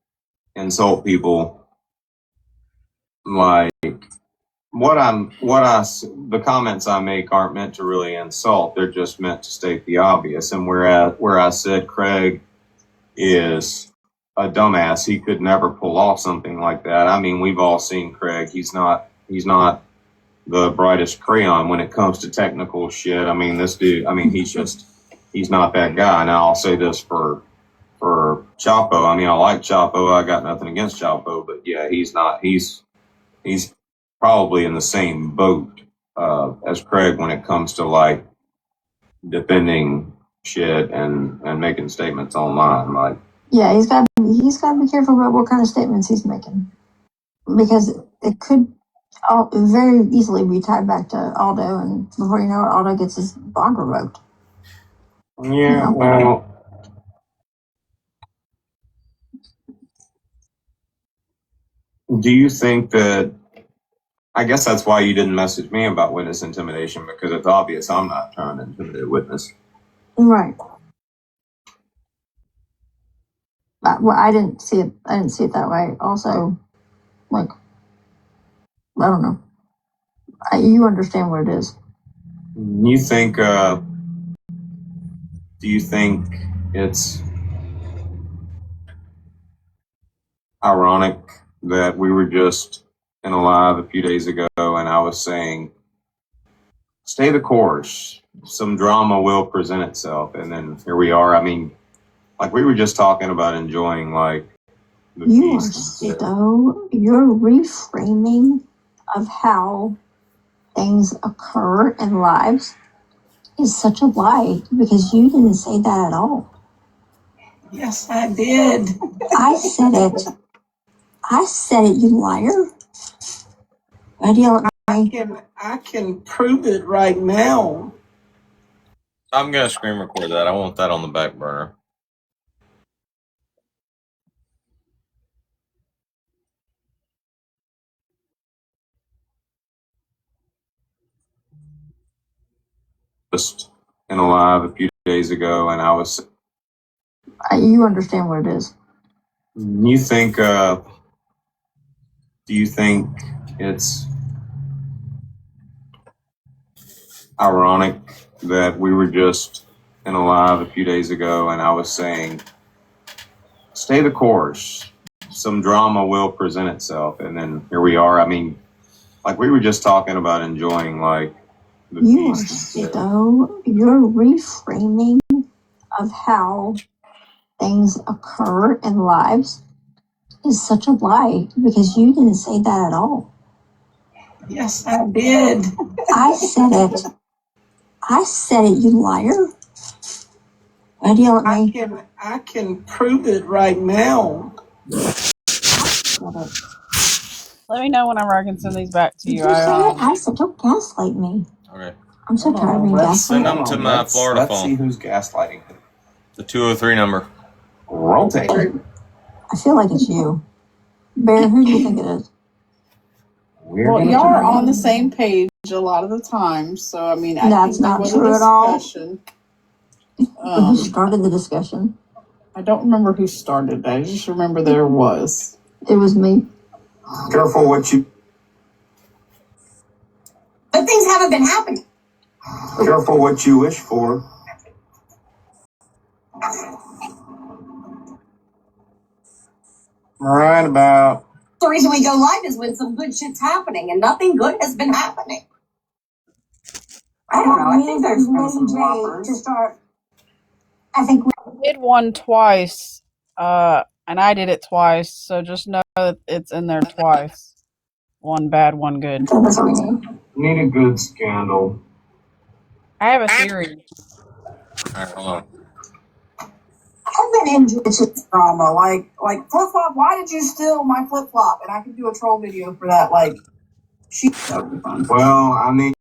Insult people. Like the comments I make aren't meant to really insult. They're just meant to state the obvious. And where I said Craig is a dumbass, he could never pull off something like that. I mean, we've all seen Craig. He's not the brightest crayon when it comes to technical shit. I mean, this dude, I mean, he's not that guy. Now I'll say this for Chapo. I mean, I like Chapo. I got nothing against Chapo, but yeah, he's probably in the same boat as Craig when it comes to like defending shit and making statements online. Like, yeah, he's got to be careful about what kind of statements he's making, because it could very easily be tied back to Aldo, and before you know it, Aldo gets his bond revoked. Yeah, you know? Well. Do you think that, I guess that's why you didn't message me about witness intimidation, because it's obvious I'm not trying to intimidate a witness. Right. Well, I didn't see it that way. Also, like, I don't know. You understand what it is. You think, do you think it's ironic that we were just in a live a few days ago and I was saying, stay the course, some drama will present itself, and then here we are. I mean, like, we were just talking about enjoying, like, the you're reframing of how things occur in lives is such a lie because you didn't say that at all. Yes, I did. I said it. I said it, you liar. Why do you yell at me? I can prove it right now. I'm gonna screen record that. I want that on the back burner. Just in a live a few days ago, and I was. You understand what it is. You think? Do you think it's ironic that we were just in a live a few days ago, and I was saying, "Stay the course. Some drama will present itself," and then here we are. I mean, like we were just talking about enjoying like. You are so, you're reframing of how things occur in lives is such a lie because you didn't say that at all. Yes, I did. I said it. I said it, you liar. Why do you yell at me? I can prove it right now. Let me know whenever I can send these back to Did you. you say it? I said, don't gaslight me. Okay. I'm so tired of being gaslighted. Send them to my Florida Let's see phone. who's gaslighting him. The 203 number. Rotate. I feel like it's you. Bear, who do you think it is? Well, y'all are on the same page a lot of the time, so I mean, I That's think there not was true a at all. discussion. Who started the discussion? I don't remember who started that. I just remember there was. It was me. Careful what you. But things haven't been happening. Careful what you wish for. Right about. The reason we go live is when some good shit's happening, and nothing good has been happening. I don't know. I think there's been some whoppers. To start. I think we did one twice, and I did it twice, so just know that it's in there twice. One bad, one good. that's what we need. Need a good scandal. I have a theory. Alright, hold on. I've been into drama. Like flip flop. Why did you steal my flip flop? And I could do a troll video for that. Like, that would be fun. Well, I mean,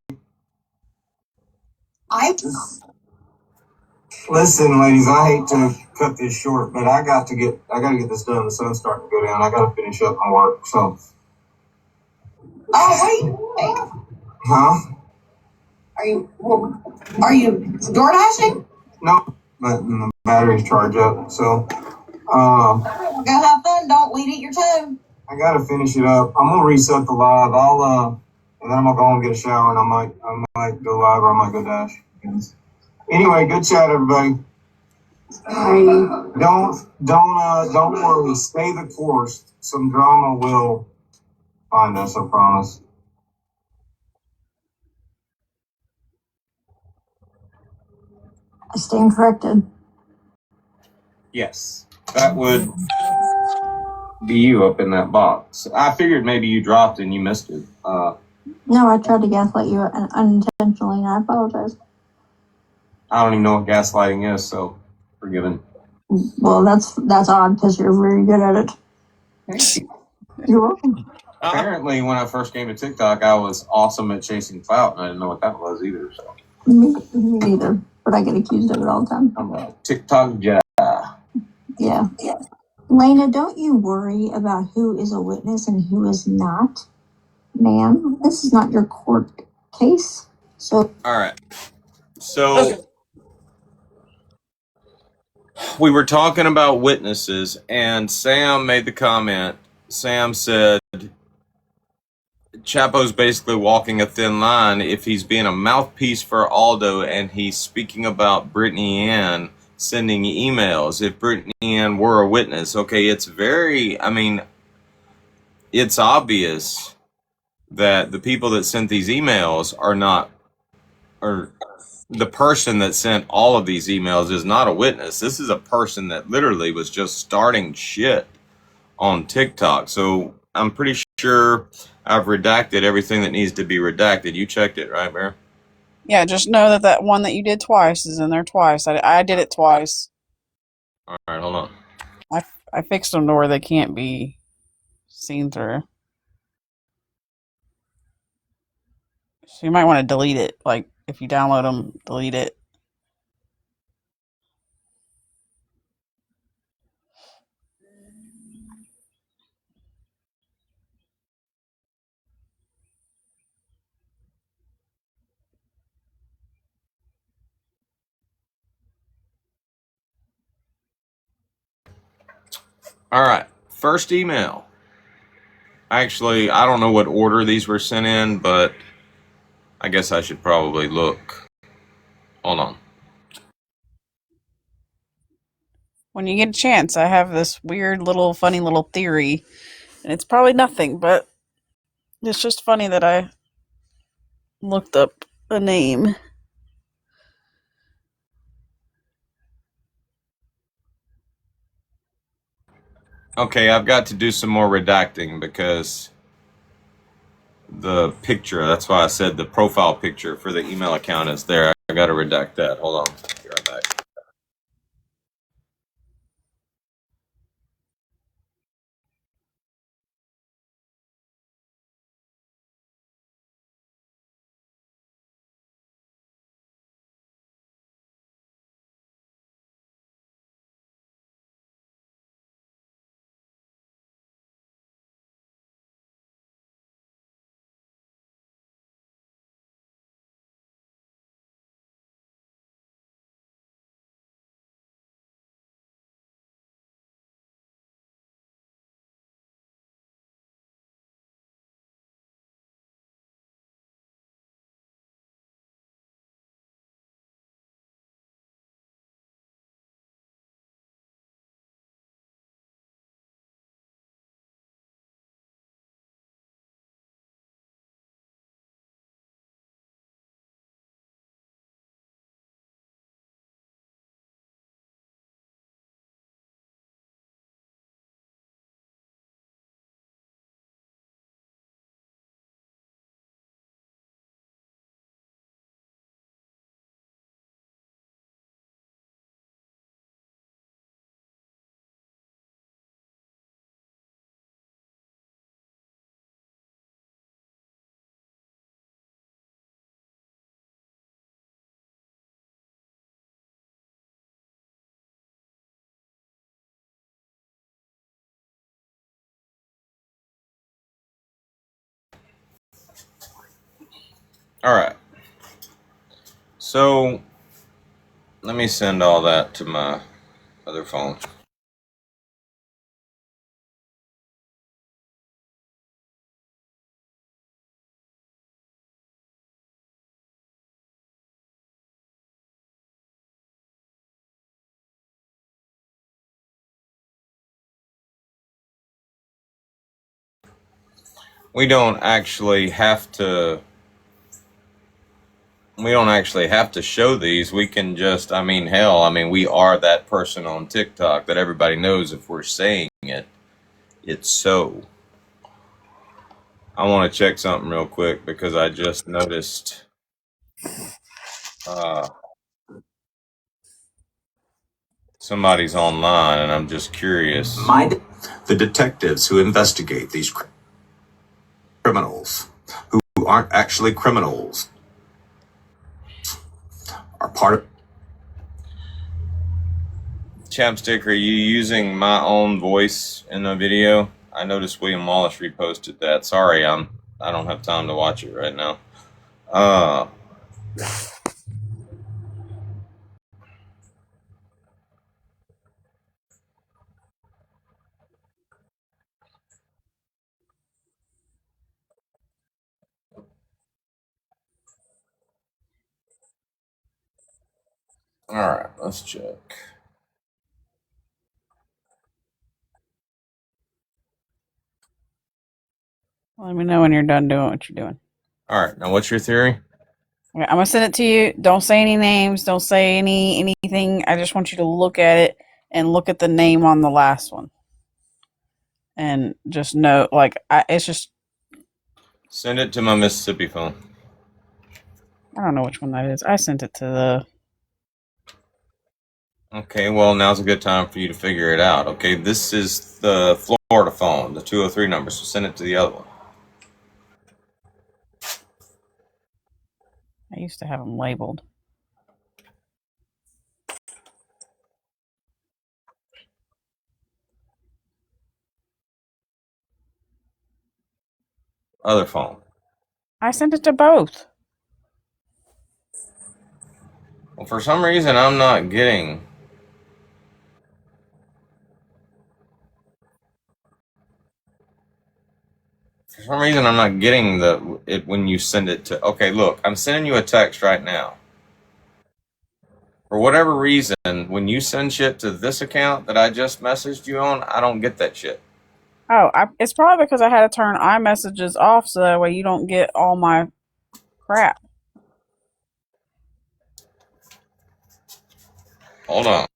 listen, ladies. I hate to cut this short, but I got to get this done. The sun's starting to go down. I got to finish up my work. So. Oh wait. Huh? Are you door dashing? No, but the batteries charge up. So. Go have fun. Don't weed eat your toe. I gotta finish it up. I'm gonna reset the live. And then I'm gonna go and get a shower, and I might go live or I might go dash. Anyway, good chat, everybody. Don't worry. Stay the course. Some drama will find us. I promise. I stand corrected. Yes. That would be you up in that box. I figured maybe you dropped and you missed it. No, I tried to gaslight you unintentionally, and I apologize. I don't even know what gaslighting is, so forgiven. Well, that's odd because you're very good at it. Thank you. You're welcome. Apparently, when I first came to TikTok, I was awesome at chasing clout, and I didn't know what that was either. So Me neither, but I get accused of it all the time. I'm a TikTok Jedi. Yeah. Lena, don't you worry about who is a witness and who is not. Ma'am, this is not your court case. So. All right. So we were talking about witnesses, and Sam made the comment. Sam said Chapo's basically walking a thin line if he's being a mouthpiece for Aldo and he's speaking about Brittany Ann sending emails. If Brittany Ann were a witness, okay, it's obvious that the people that sent these emails or the person that sent all of these emails is not a witness. This is a person that literally was just starting shit on TikTok. So I'm pretty sure I've redacted everything that needs to be redacted. You checked it, right, Bear? Yeah, just know that that one that you did twice is in there twice. I did it twice. All right, hold on. I fixed them to where they can't be seen through. So you might want to delete it. Like, if you download them, delete it. All right, first email. Actually, I don't know what order these were sent in, but I guess I should probably look. Hold on. When you get a chance, I have this weird little funny little theory, and it's probably nothing, but it's just funny that I looked up a name. Okay, I've got to do some more redacting because the picture, that's why I said the profile picture for the email account is there. I got to redact that. Hold on. Be right back. All right. So let me send all that to my other phone. We don't actually have to. We don't actually have to show these. We can just, I mean, hell, I mean, we are that person on TikTok that everybody knows if we're saying it, it's so. I want to check something real quick because I just noticed somebody's online and I'm just curious. The detectives who investigate these criminals, who aren't actually criminals, are part of. Chapstick, are you using my own voice in the video? I noticed William Wallace reposted that. Sorry, I don't have time to watch it right now. All right, let's check. Let me know when you're done doing what you're doing. All right, now what's your theory? Okay, I'm gonna send it to you. Don't say any names. Don't say anything. I just want you to look at it and look at the name on the last one. and just know, it's just, Send it to my Mississippi phone. I don't know which one that is. I sent it to the. Okay, well, now's a good time for you to figure it out. Okay, this is the Florida phone, the 203 number, so send it to the other one. I used to have them labeled. Other phone. I sent it to both. Well, for some reason, I'm not getting. For some reason, I'm not getting it when you send it to. Okay, look, I'm sending you a text right now. For whatever reason, when you send shit to this account that I just messaged you on, I don't get that shit. Oh, it's probably because I had to turn iMessages off so that way you don't get all my crap. Hold on.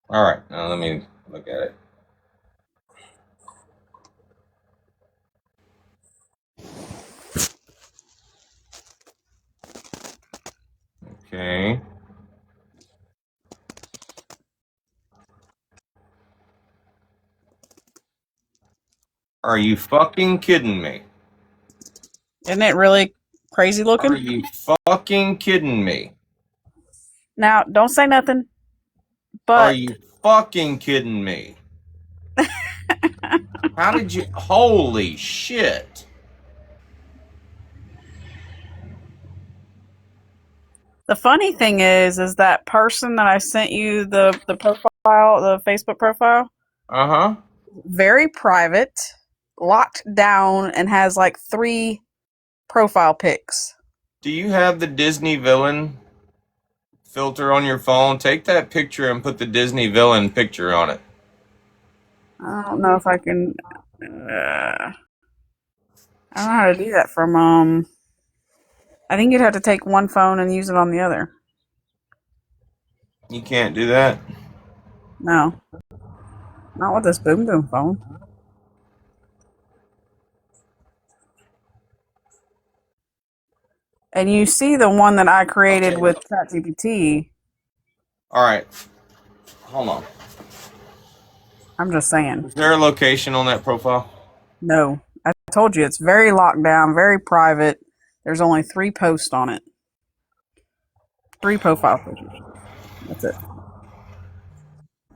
All right, now let me look at it. Okay. Are you fucking kidding me? Isn't it really crazy Are looking? you fucking kidding me? Now, don't say nothing, Are but you fucking kidding me? How did you? Holy shit. the funny thing is that person that I sent you the profile, the Facebook profile, Uh huh. very private, locked down, and has like 3 profile pics. Do you have the Disney villain filter on your phone? Take that picture and put the Disney villain picture on it. I don't know if I can. I don't know how to do that from. I think you'd have to take one phone and use it on the other. You can't do that. No, not with this Boom Boom phone. And you see the one that I created Okay. with ChatGPT. All right. Hold on. I'm just saying. Is there a location on that profile? No, I told you it's very locked down, very private. There's only 3 posts on it. 3 profile pictures. That's it.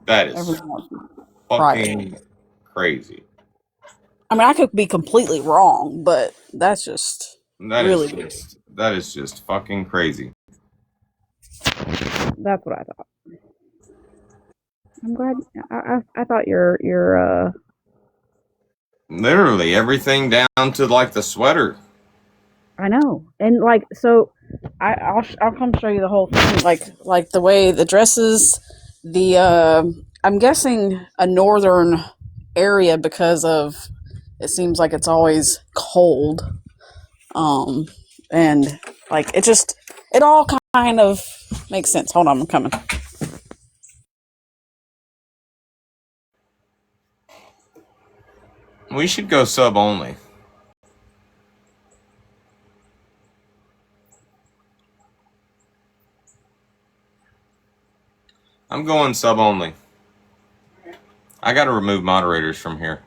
That is Everyone else is private. fucking crazy. I mean, I could be completely wrong, but that's just really weird. That is just fucking crazy. That's what I thought. I'm glad. I thought your Literally everything down to like the sweater. I know, and like so, I'll come show you the whole thing, like the way the dresses, the I'm guessing a northern area because of it seems like it's always cold, um, and like it all kind of makes sense. Hold on, I'm coming. We should go sub only. I'm going sub only. I got to remove moderators from here.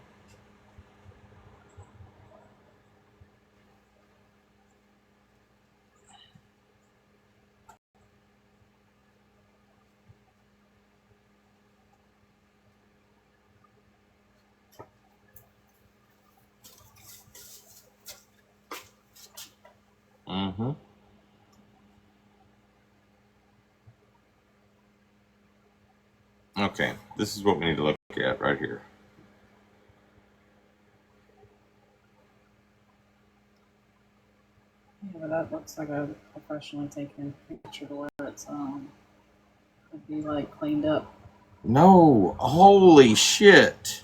Mm-hmm. Mm-hmm. Okay, this is what we need to look at right here. Yeah, but that looks like a professionally taken picture to where it's could be like cleaned up. No, holy shit.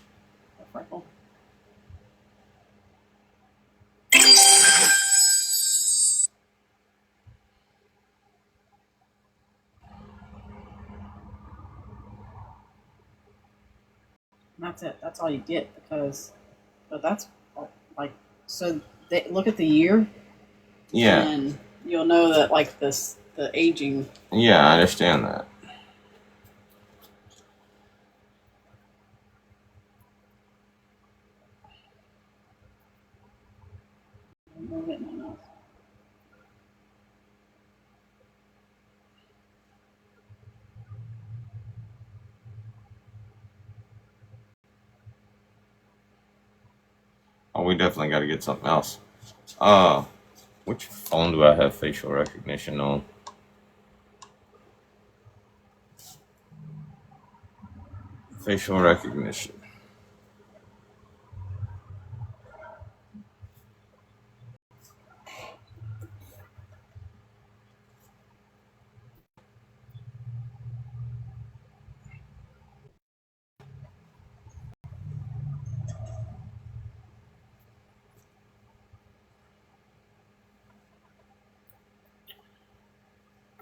The freckle. And that's it. That's all you get because, but that's like so. They look at the year, Yeah. and you'll know that like the aging. Yeah, I understand that. We'll get one else. Oh, we definitely got to get something else. Which phone do I have facial recognition on? Facial recognition.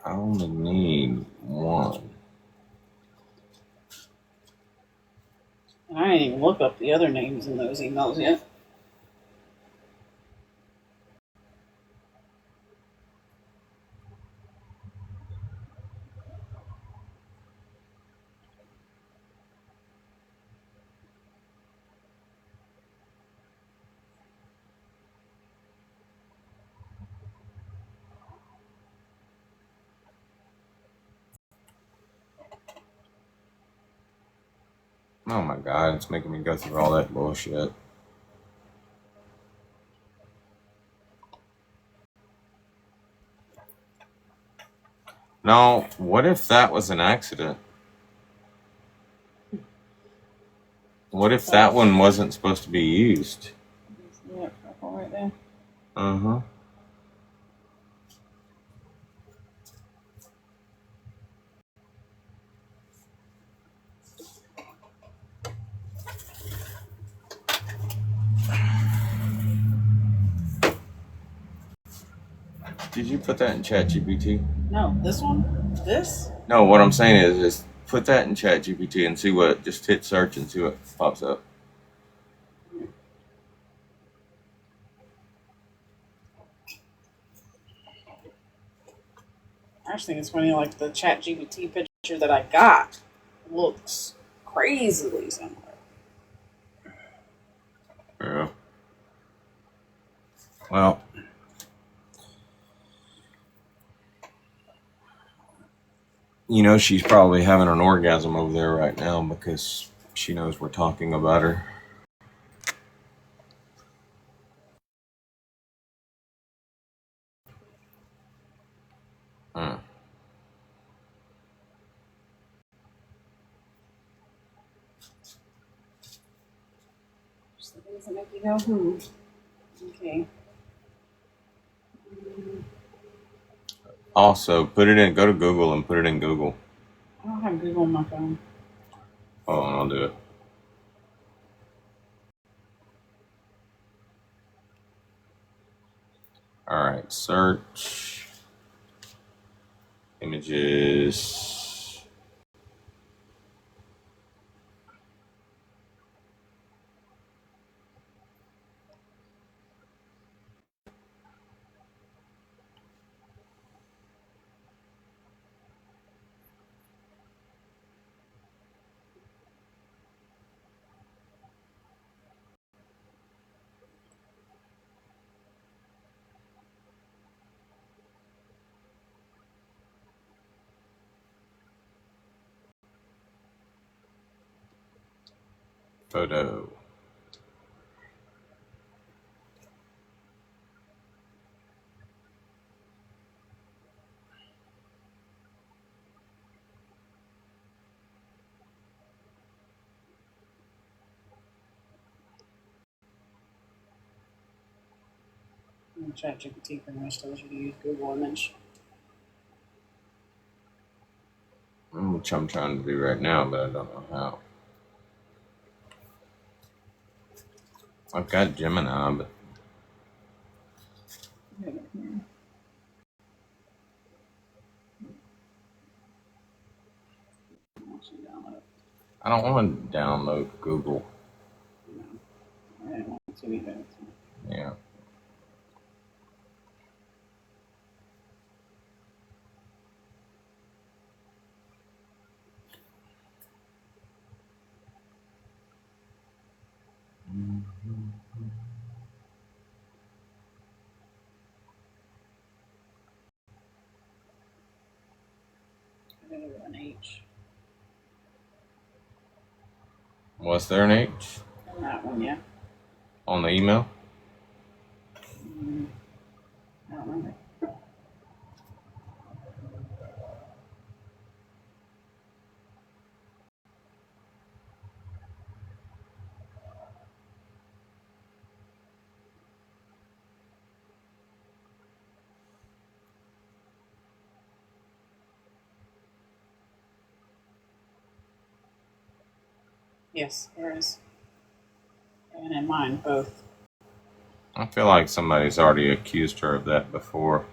I only need one. And I didn't even look up the other names in those emails yet. Oh my god, it's making me go through all that bullshit. No, what if that was an accident? What if that one wasn't supposed to be used? Yeah, freckle right there. Uh-huh. Did you put that in ChatGPT? No, this one? This? No, what I'm saying is just put that in ChatGPT and see what, just hit search and see what pops up. I just think it's funny, like the Chat GPT picture that I got looks crazily similar. Yeah. Well, you know she's probably having an orgasm over there right now because she knows we're talking about her. Hmm. Just the things that make you go, okay. Also, put it in, go to Google and put it in Google. I don't have Google on my phone. Oh, I'll do it. Alright, search. Images. Photo. ChatGPT pretty much tells you to use Google image. Which I'm trying to do right now, but I don't know how. I've got Gemini, but I don't want to download Google. I didn't want to either. Yeah. I did it with an H. Was there an H On that one, yeah. on the email? I don't remember. Yes, there is. And in mine, both. I feel like somebody's already accused her of that before.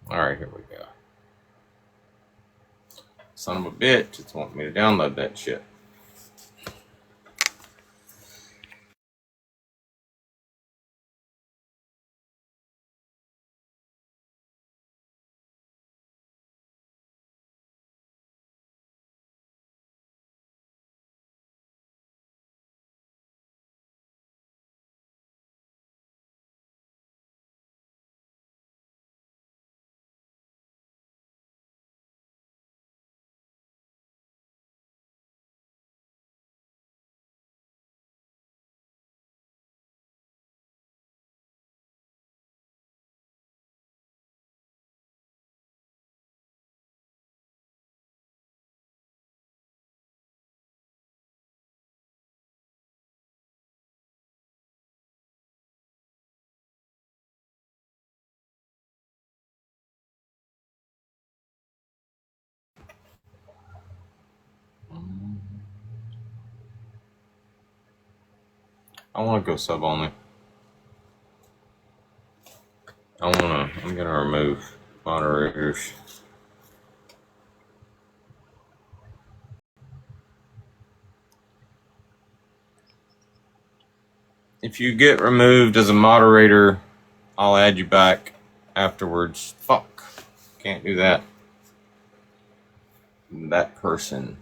Alright, here we go. Son of a bitch, it's wanting me to download that shit. I want to go sub only. I'm gonna remove moderators. If you get removed as a moderator, I'll add you back afterwards. Fuck. Can't do that. That person.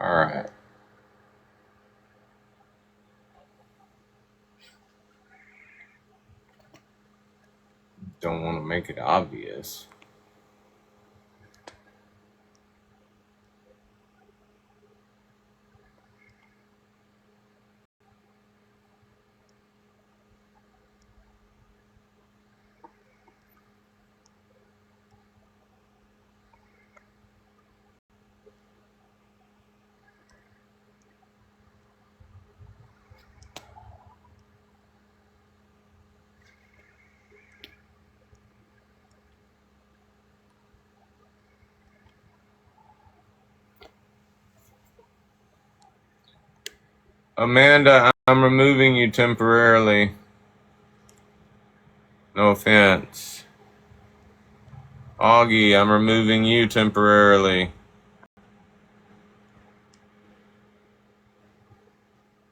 Alright. Don't want to make it obvious. Amanda, I'm removing you temporarily. No offense. Augie, I'm removing you temporarily.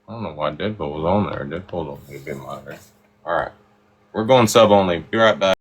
I don't know why Deadpool was on there. Deadpool don't need to be monitor. Alright. We're going sub only. Be right back.